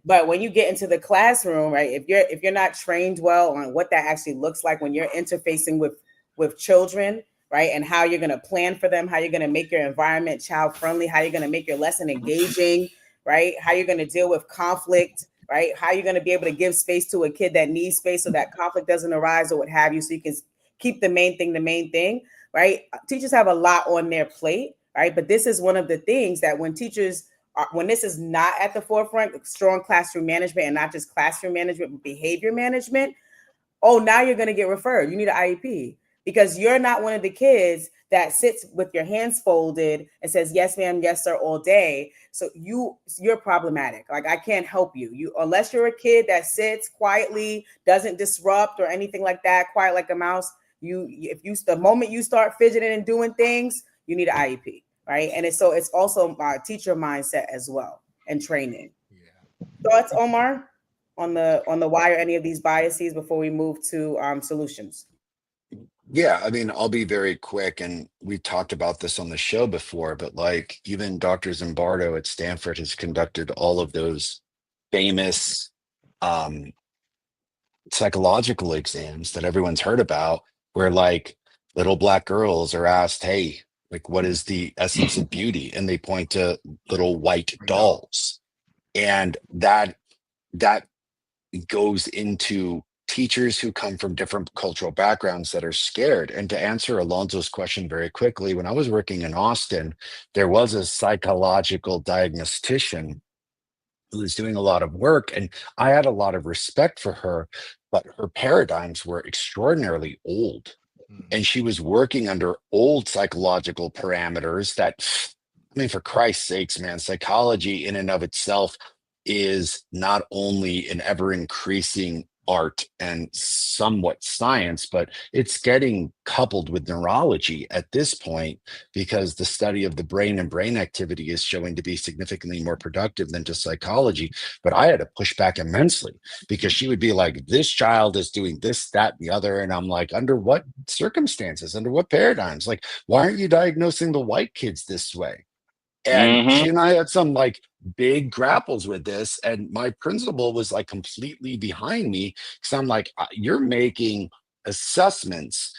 But when you get into the classroom, right, if you're not trained well on what that actually looks like when you're interfacing with children, right, and how you're going to plan for them, how you're going to make your environment child friendly, how you're going to make your lesson engaging, right, how you're going to deal with conflict, right, how you're going to be able to give space to a kid that needs space so that conflict doesn't arise or what have you, so you can keep the main thing, right? Teachers have a lot on their plate, right? But this is one of the things that when this is not at the forefront, strong classroom management, and not just classroom management, but behavior management. Oh, now you're going to get referred. You need an IEP because you're not one of the kids that sits with your hands folded and says, yes, ma'am, yes, sir, all day. So you're problematic. Like I can't help you. Unless you're a kid that sits quietly, doesn't disrupt or anything like that, quiet like a mouse. The moment you start fidgeting and doing things, you need an IEP. Right. And it's also teacher mindset as well and training. Yeah. Thoughts, Omar, on the why or any of these biases before we move to solutions? Yeah, I mean, I'll be very quick, and we talked about this on the show before, but like even Dr. Zimbardo at Stanford has conducted all of those famous psychological exams that everyone's heard about, where like little Black girls are asked, hey, like, what is the essence of beauty? And they point to little white dolls. And that goes into teachers who come from different cultural backgrounds that are scared. And to answer Alonso's question very quickly, when I was working in Austin, there was a psychological diagnostician who was doing a lot of work, and I had a lot of respect for her, but her paradigms were extraordinarily old. And she was working under old psychological parameters that, I mean, for Christ's sakes, man, psychology in and of itself is not only an ever increasing art and somewhat science, but it's getting coupled with neurology at this point because the study of the brain and brain activity is showing to be significantly more productive than just psychology. But I had to push back immensely because she would be like, this child is doing this, that, and the other. And I'm like, under what circumstances, under what paradigms? Like, why aren't you diagnosing the white kids this way? And she and I had some like big grapples with this. And my principal was like completely behind me because I'm like, you're making assessments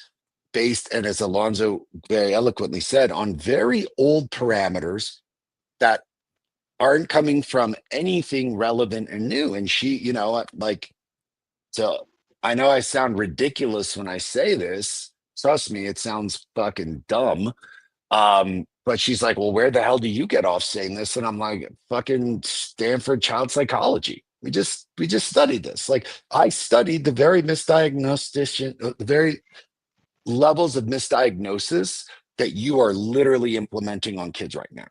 based, and as Alonso very eloquently said, on very old parameters that aren't coming from anything relevant and new. And she, like, to I know I sound ridiculous when I say this. Trust me, it sounds fucking dumb. But she's like, well, where the hell do you get off saying this? And I'm like, fucking Stanford child psychology. We just studied this. Like, I studied the very the very levels of misdiagnosis that you are literally implementing on kids right now.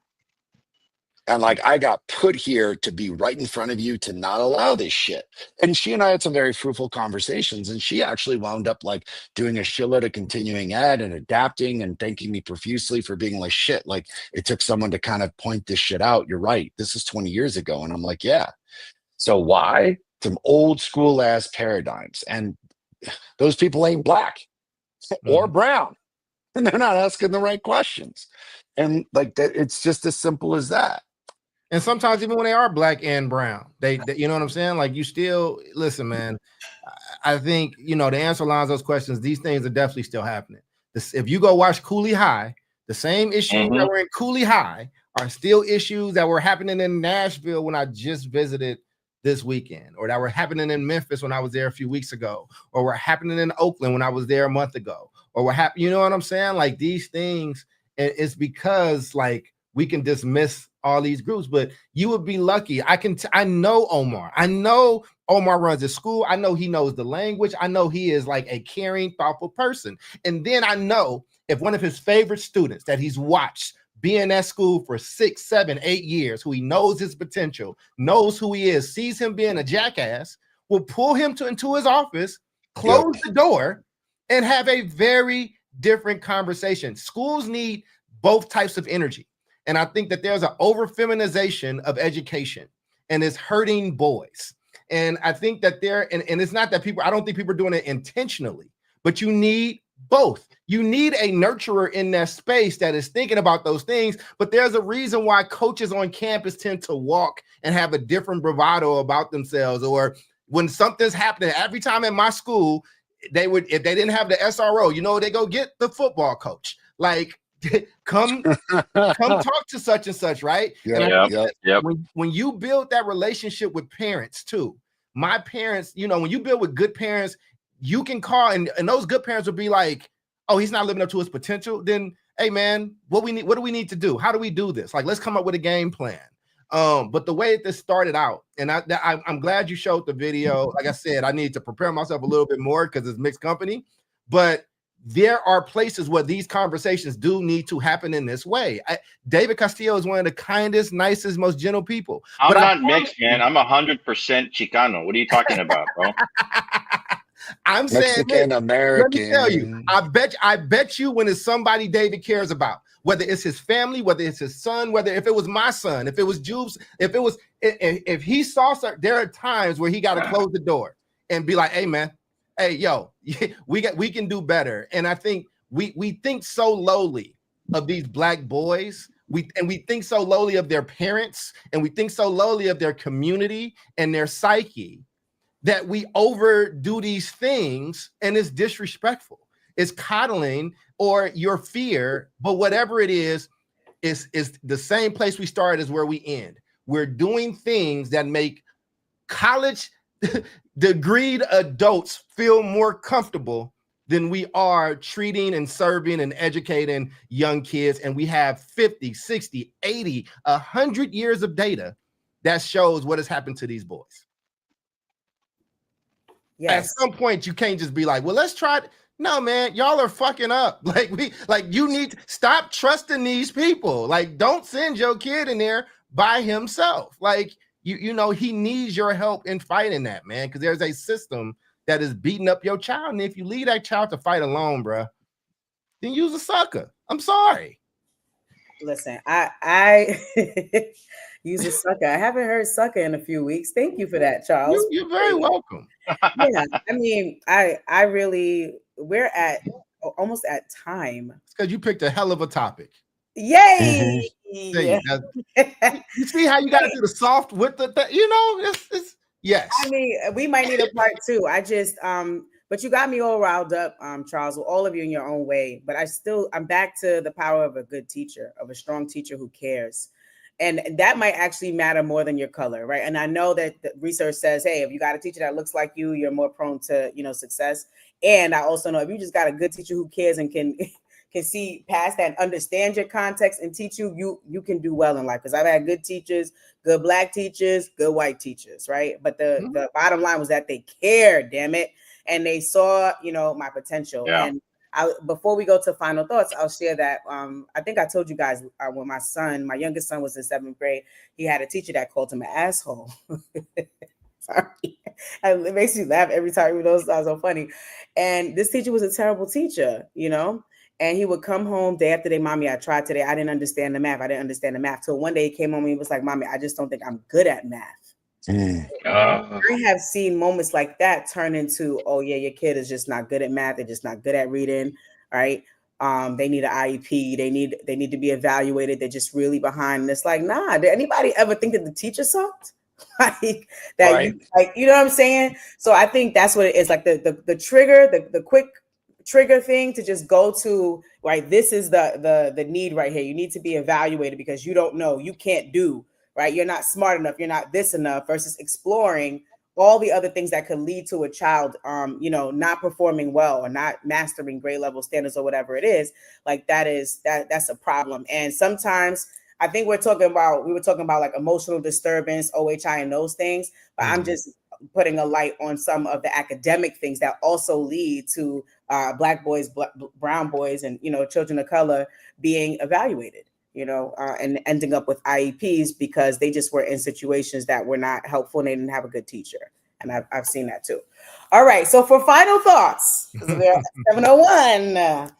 And like, I got put here to be right in front of you to not allow this shit. And she and I had some very fruitful conversations. And she actually wound up like doing a shitload of continuing ed and adapting and thanking me profusely for being like, shit, like it took someone to kind of point this shit out. You're right. This is 20 years ago. And I'm like, yeah. So why? Some old school ass paradigms. And those people ain't black or brown. And they're not asking the right questions. And like that, it's just as simple as that. And sometimes even when they are black and brown, they you know what I'm saying? Like you still listen, man. I think you know the answer lines those questions. These things are definitely still happening. If you go watch Cooley High, the same issues that were in Cooley High are still issues that were happening in Nashville when I just visited this weekend, or that were happening in Memphis when I was there a few weeks ago, or were happening in Oakland when I was there a month ago, or what happened. You know what I'm saying? Like these things, it's because like we can dismiss all these groups, but you would be lucky. I know Omar. I know Omar runs a school. I know he knows the language. I know he is like a caring, thoughtful person. And then I know if one of his favorite students that he's watched be in that school for 6, 7, 8 years, who he knows his potential, knows who he is, sees him being a jackass, will pull him into his office, close the door, and have a very different conversation. Schools need both types of energy. And I think that there's an over-feminization of education, and it's hurting boys. And I think that and it's not that I don't think people are doing it intentionally, but you need both. You need a nurturer in that space that is thinking about those things. But there's a reason why coaches on campus tend to walk and have a different bravado about themselves. Or when something's happening, every time in my school, if they didn't have the SRO, you know, they go get the football coach. Like, come talk to such and such, right? When you build that relationship with parents too, my parents, you know, when you build with good parents, you can call and those good parents will be like, oh, he's not living up to his potential. Then, hey man, what do we need to do? How do we do this? Like, let's come up with a game plan. But the way this started out, and I'm glad you showed the video. Like I said, I need to prepare myself a little bit more because it's mixed company, but there are places where these conversations do need to happen in this way. David Castillo is one of the kindest, nicest, most gentle people. I'm not mixed, man. I'm 100% Chicano. What are you talking about, bro? I'm Mexican saying, American. let me tell you, I bet you when it's somebody David cares about, whether it's his family, whether it's his son, whether if it was my son, if it was Jube's, if he saw, there are times where he got to close the door and be like, hey man, hey, yo, we can do better. And I think we think so lowly of these black boys. We think so lowly of their parents, and we think so lowly of their community and their psyche that we overdo these things, and it's disrespectful. It's coddling or your fear, but whatever it is the same place we started as where we end. We're doing things that make college degreed adults feel more comfortable than we are treating and serving and educating young kids. And we have 50, 60, 80, 100 years of data that shows what has happened to these boys. Yes. At some point, you can't just be like, well, let's try it. No, man, y'all are fucking up. You need to stop trusting these people. Like, don't send your kid in there by himself. Like, you know, he needs your help in fighting that, man, because there's a system that is beating up your child. And if you leave that child to fight alone, bro, then use a sucker. I'm sorry. Listen, I use a sucker. I haven't heard sucker in a few weeks. Thank you for that, Charles. You're very welcome. Yeah, I mean, I really, we're at almost at time. It's because you picked a hell of a topic. Yay! Yeah. You see how you got to do the soft with the you know, it's yes. I mean, we might need a part 2. I just but you got me all riled up, Charles, with all of you in your own way. But I'm back to the power of a good teacher, of a strong teacher who cares. And that might actually matter more than your color, right? And I know that the research says, hey, if you got a teacher that looks like you're more prone to, success. And I also know if you just got a good teacher who cares and can see past that and understand your context and teach you can do well in life. Because I've had good teachers, good Black teachers, good white teachers, right? But the bottom line was that they cared, damn it, and they saw, my potential. Yeah. And before we go to final thoughts, I'll share that I think I told you guys when my youngest son was in 7th grade, he had a teacher that called him an asshole. Sorry, it makes me laugh every time. Even though it sounds so funny. And this teacher was a terrible teacher, and he would come home day after day. Mommy, I tried today. I didn't understand the math. Till one day he came home and he was like, Mommy, I just don't think I'm good at math. I have seen moments like that turn into, oh yeah, your kid is just not good at math. They're just not good at reading. Right. They need an IEP. They need to be evaluated. They're just really behind. And it's like, nah, did anybody ever think that the teacher sucked? Like that, Right. you know what I'm saying? So I think that's what it is. Like the trigger, the quick trigger thing to just go to, right? This is the need right here. You need to be evaluated because you don't know, you can't do, right? You're not smart enough. You're not this enough versus exploring all the other things that could lead to a child, not performing well or not mastering grade level standards or whatever it is. Like that's a problem. And sometimes I think we were talking about like emotional disturbance, OHI, and those things, but I'm just putting a light on some of the academic things that also lead to Black boys, brown boys, and, children of color being evaluated, and ending up with IEPs because they just were in situations that were not helpful and they didn't have a good teacher. And I've seen that too. All right. So for final thoughts, we're at 7:01.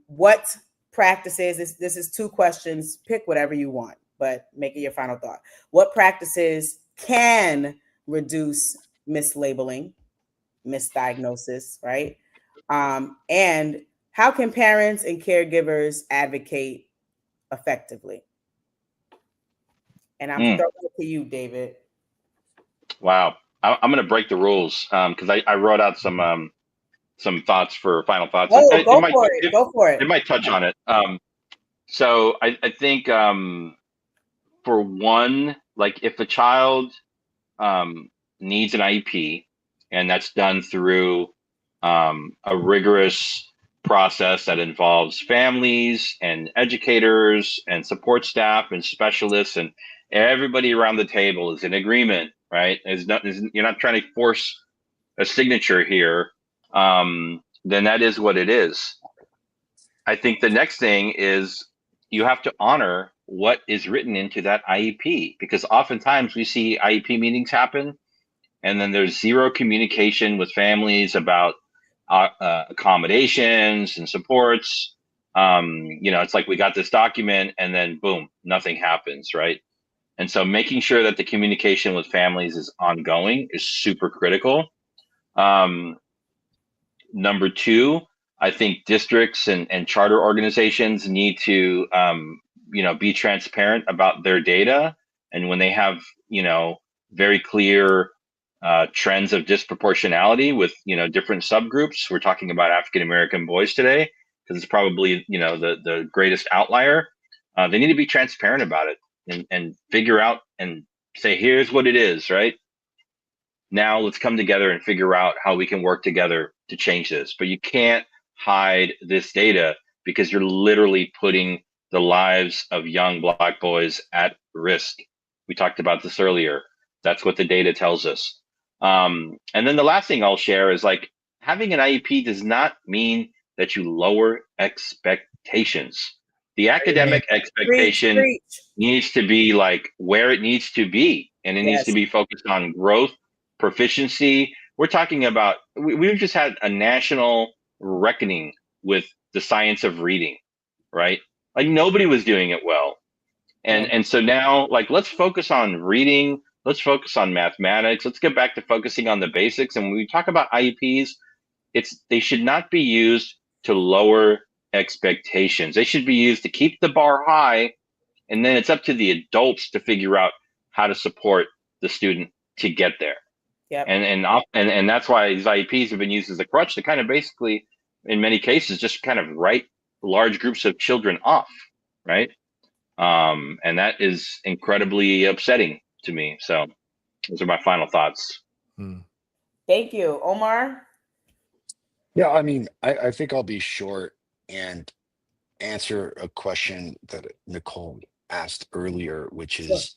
What practices, this is 2 questions, pick whatever you want, but make it your final thought. What practices can reduce mislabeling, misdiagnosis, right? And how can parents and caregivers advocate effectively? And I'm throwing it to you, David. Wow. I'm going to break the rules because I wrote out some thoughts for final thoughts. Oh, It go for it. It might touch on it. So I think for one, like if a child needs an IEP and that's done through a rigorous process that involves families and educators and support staff and specialists, and everybody around the table is in agreement, right? You're not trying to force a signature here, then that is what it is. I think the next thing is you have to honor what is written into that IEP, because oftentimes we see IEP meetings happen and then there's zero communication with families about accommodations and supports. It's like we got this document and then boom, nothing happens, right? And so making sure that the communication with families is ongoing is super critical. Number 2, I think districts and charter organizations need to, be transparent about their data. And when they have, very clear trends of disproportionality with, different subgroups, we're talking about African-American boys today, because it's probably, the greatest outlier. They need to be transparent about it and figure out and say, here's what it is, right? Now let's come together and figure out how we can work together to change this. But you can't hide this data because you're literally putting the lives of young Black boys at risk. We talked about this earlier. That's what the data tells us. And then the last thing I'll share is like having an IEP does not mean that you lower expectations. The academic expectation needs to be like where it needs to be, and it needs to be focused on growth, proficiency. We're talking about, we've just had a national reckoning with the science of reading, right? Like nobody was doing it well. And so now, like, let's focus on reading. Let's focus on mathematics. Let's get back to focusing on the basics. And when we talk about IEPs, they should not be used to lower expectations. They should be used to keep the bar high. And then it's up to the adults to figure out how to support the student to get there. Yep. And that's why these IEPs have been used as a crutch to kind of basically, in many cases, just kind of write large groups of children off, right? And that is incredibly upsetting to me. So those are my final thoughts. Thank you. Omar? Yeah, I mean, I think I'll be short and answer a question that Nicole asked earlier, which Sure. is,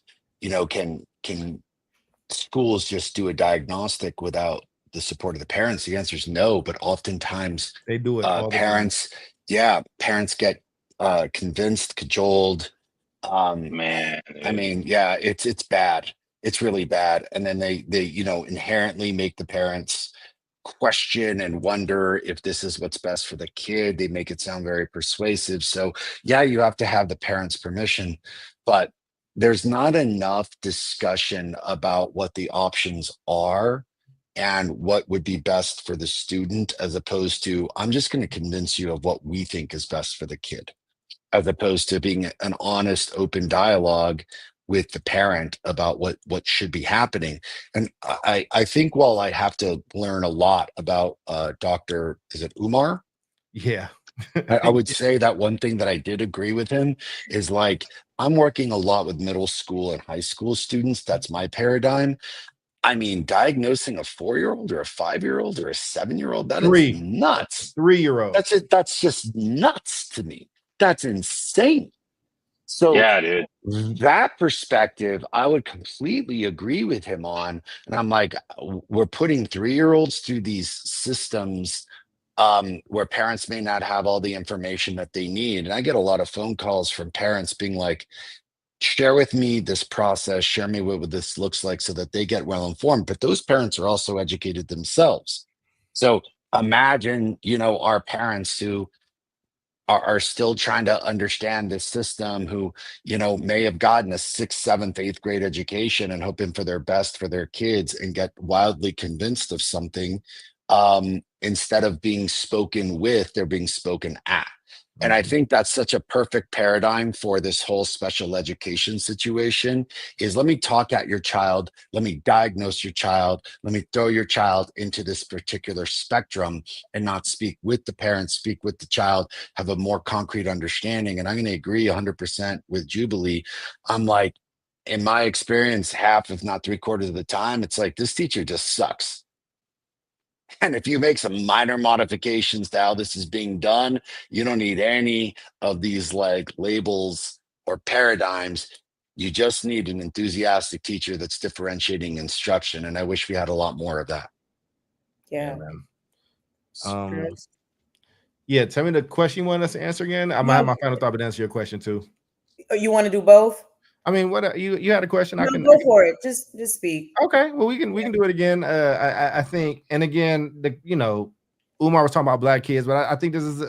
can schools just do a diagnostic without the support of the parents? The answer is no, but oftentimes They do it all the time. parents get convinced, cajoled. Man, I mean, yeah, it's bad. It's really bad. And then they inherently make the parents question and wonder if this is what's best for the kid. They make it sound very persuasive. So yeah, you have to have the parents' permission, but there's not enough discussion about what the options are and what would be best for the student, as opposed to, I'm just going to convince you of what we think is best for the kid, as opposed to being an honest, open dialogue with the parent about what should be happening. And I think while I have to learn a lot about Dr. is it Umar? Yeah. I would say that one thing that I did agree with him is, like, I'm working a lot with middle school and high school students. That's my paradigm. I mean, diagnosing a 4-year-old or a 5-year-old or a 7-year-old, that is nuts. 3-year-old. That's it. That's just nuts to me. That's insane. So yeah, dude. that perspective, I would completely agree with him on. And I'm like, we're putting 3-year-olds through these systems where parents may not have all the information that they need. And I get a lot of phone calls from parents being like, share with me this process, share me what this looks like, so that they get well informed. But those parents are also educated themselves. So imagine, our parents who are still trying to understand this system, who may have gotten a 6th, 7th, 8th grade education and hoping for their best for their kids, and get wildly convinced of something. Instead of being spoken with, they're being spoken at. And I think that's such a perfect paradigm for this whole special education situation. Is, let me talk at your child, let me diagnose your child, let me throw your child into this particular spectrum, and not speak with the parents, speak with the child, have a more concrete understanding. And I'm going to agree 100% with Jubilee. I'm like, in my experience, half, if not 3/4 of the time, it's like, this teacher just sucks. And if you make some minor modifications to how this is being done, you don't need any of these like labels or paradigms. You just need an enthusiastic teacher that's differentiating instruction. And I wish we had a lot more of that. Yeah. Yeah, tell me the question you want us to answer again. I might have my final thought, but answer your question too. You want to do both? I mean, what you had a question? No, go for it. Just speak. Okay, well, we can do it again. I think, and again, Umar was talking about black kids, but I think this is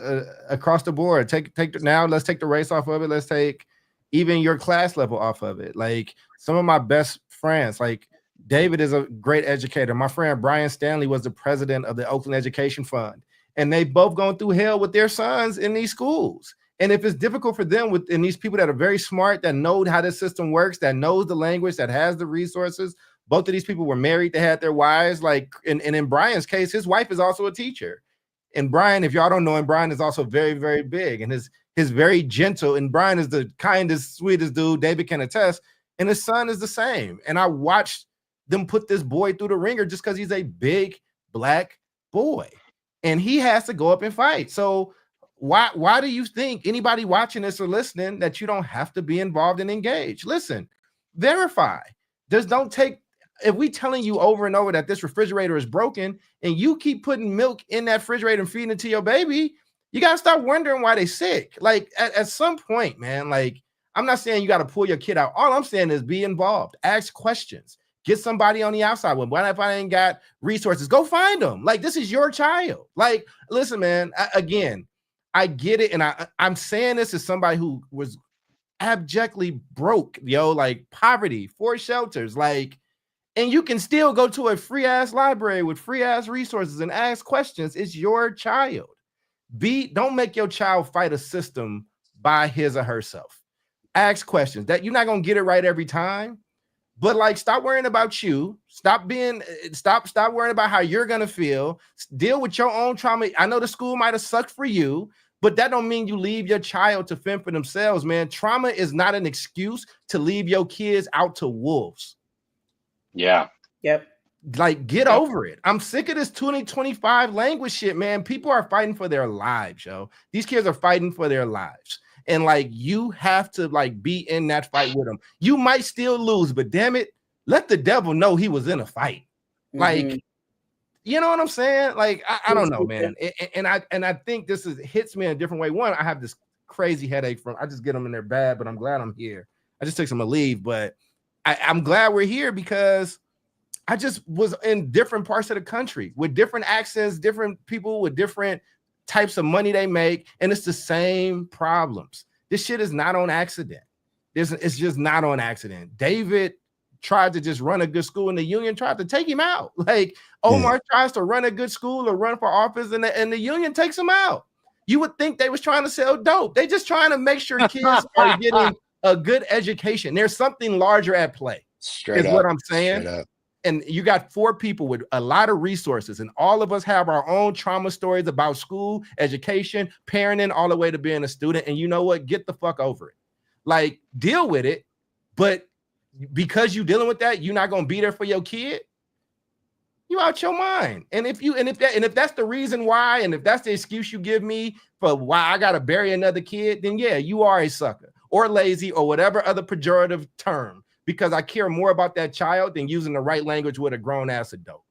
across the board. Let's take the race off of it. Let's take even your class level off of it. Like, some of my best friends, like David is a great educator. My friend Brian Stanley was the president of the Oakland Education Fund, and they both going through hell with their sons in these schools. And if it's difficult for them and these people that are very smart, that know how the system works, that knows the language, that has the resources, both of these people were married, they had their wives, and in Brian's case, his wife is also a teacher. And Brian, if y'all don't know him, Brian is also very, very big, and his very gentle, and Brian is the kindest, sweetest dude, David can attest, and his son is the same. And I watched them put this boy through the ringer just because he's a big black boy, and he has to go up and fight. So why do you think, anybody watching this or listening, that you don't have to be involved and engaged? Listen, verify. If we telling you over and over that this refrigerator is broken, and you keep putting milk in that refrigerator and feeding it to your baby, you got to start wondering why they're sick. Like, at some point, man, like, I'm not saying you got to pull your kid out. All I'm saying is be involved, ask questions, get somebody on the outside. What if I ain't got resources? Go find them. Like, this is your child. Like, listen, man, again, I get it. And I'm saying this as somebody who was abjectly broke, like poverty, 4 shelters, like, and you can still go to a free ass library with free ass resources and ask questions. It's your child. Don't make your child fight a system by his or herself. Ask questions. That you're not going to get it right every time, but like, stop worrying about you. Stop worrying about how you're going to feel. Deal with your own trauma. I know the school might have sucked for you, But that don't mean you leave your child to fend for themselves, man. Trauma is not an excuse to leave your kids out to wolves. Yeah. Yep. Like, get over it. I'm sick of this 2025 language shit, man. People are fighting for their lives, yo. These kids are fighting for their lives. And like, you have to like be in that fight with them. You might still lose, but damn it, let the devil know he was in a fight. Like, you know what I'm saying? Like, I don't know, man. And I think this hits me in a different way. One, I have this crazy headache from, I just get them in there bad, but I'm glad I'm here. I just took some leave, but I'm glad we're here because I just was in different parts of the country with different accents, different people with different types of money they make, and it's the same problems. This shit is not on accident. It's just not on accident. David tried to just run a good school, and the union tried to take him out. Like Omar tries to run a good school or run for office, and the union takes him out. You would think they was trying to sell dope. They just trying to make sure kids are getting a good education. There's something larger at play. Straight up, what I'm saying. Straight up. And you got 4 people with a lot of resources, and all of us have our own trauma stories about school, education, parenting, all the way to being a student. And you know what? Get the fuck over it. Like, deal with it. But because you're dealing with that, you're not gonna be there for your kid. You out your mind. And if that's the reason why, and if that's the excuse you give me for why I gotta bury another kid, then yeah, you are a sucker or lazy or whatever other pejorative term. Because I care more about that child than using the right language with a grown ass adult.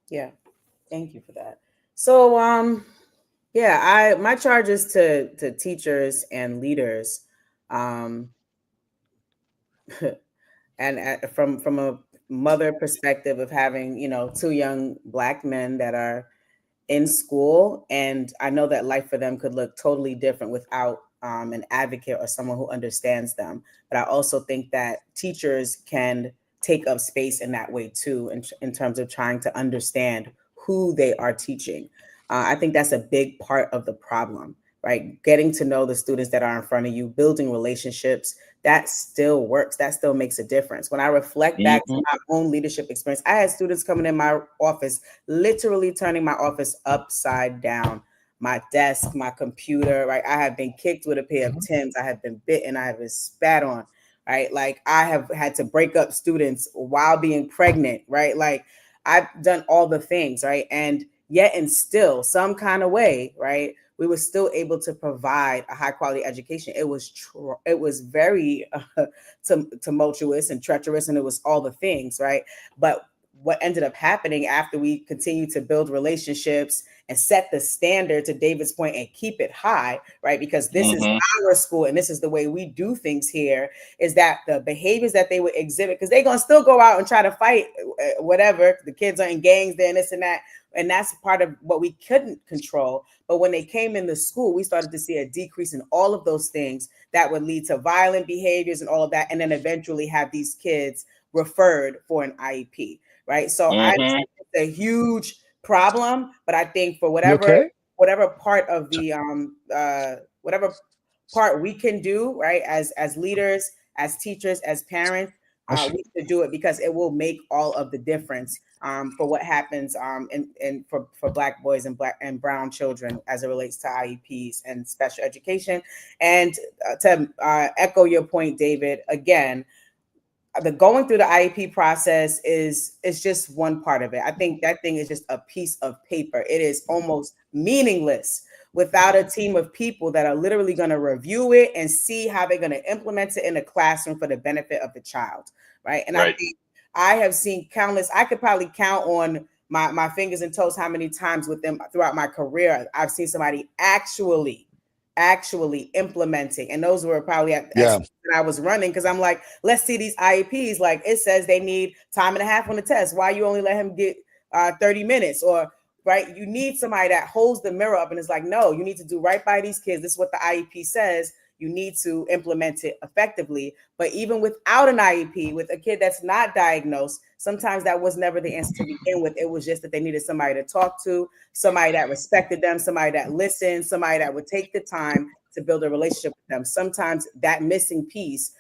Yeah, thank you for that. So, my charge is to teachers and leaders, and from a mother perspective of having 2 young Black men that are in school, and I know that life for them could look totally different without an advocate or someone who understands them. But I also think that teachers can take up space in that way too, in terms of trying to understand who they are teaching. I think that's a big part of the problem, right? Getting to know the students that are in front of you, building relationships, that still works. That still makes a difference. When I reflect back to my own leadership experience, I had students coming in my office, literally turning my office upside down. My desk, my computer, right? I have been kicked with a pair of Timbs. I have been bitten. I have been spat on, right? Like, I have had to break up students while being pregnant, right? Like, I've done all the things, right? And yet and still, some kind of way, right, we were still able to provide a high quality education. It was very tumultuous and treacherous, and it was all the things, right? But what ended up happening after we continued to build relationships and set the standard, to David's point, and keep it high, right? Because this is our school and this is the way we do things here, is that the behaviors that they would exhibit, because they're going to still go out and try to fight whatever. The kids are in gangs there and this and that. And that's part of what we couldn't control. But when they came in the school, we started to see a decrease in all of those things that would lead to violent behaviors and all of that. And then eventually have these kids referred for an IEP, right? So I think it's a huge problem, but I think for whatever part of the whatever part we can do, right, as leaders, as teachers, as parents, we should do it, because it will make all of the difference for what happens and for Black boys and Black and brown children as it relates to IEPs and special education. And to echo your point, David, again, the going through the IEP process is just one part of it. I think that thing is just a piece of paper. It is almost meaningless without a team of people that are literally going to review it and see how they're going to implement it in the classroom for the benefit of the child, right? And I think I have seen countless, I could probably count on my fingers and toes how many times with them throughout my career I've seen somebody actually implementing. And those were probably at that I was running, because I'm like, let's see these IEPs. Like, it says they need time and a half on the test. Why you only let him get 30 minutes? Or, right, you need somebody that holds the mirror up and is like, no, you need to do right by these kids. This is what the IEP says. You need to implement it effectively. But even without an IEP, with a kid that's not diagnosed, sometimes that was never the answer to begin with. It was just that they needed somebody to talk to, somebody that respected them, somebody that listened, somebody that would take the time to build a relationship with them. Sometimes that missing piece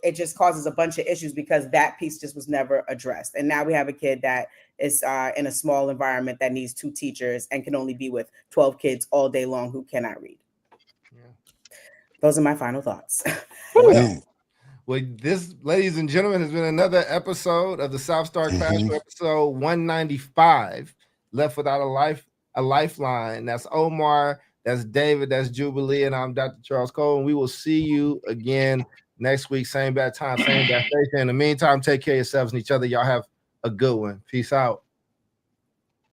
it just causes a bunch of issues because that piece just was never addressed. And now we have a kid that is in a small environment that needs 2 teachers and can only be with 12 kids all day long who cannot read. Yeah. Those are my final thoughts. Well, this, ladies and gentlemen, has been another episode of the South Star Classroom, episode 195, Left Without a Lifeline. That's Omar, that's David, that's Jubilee, and I'm Dr. Charles Cole, and we will see you again next week, same bad time, same bad station. In the meantime, take care of yourselves and each other. Y'all have a good one. Peace out.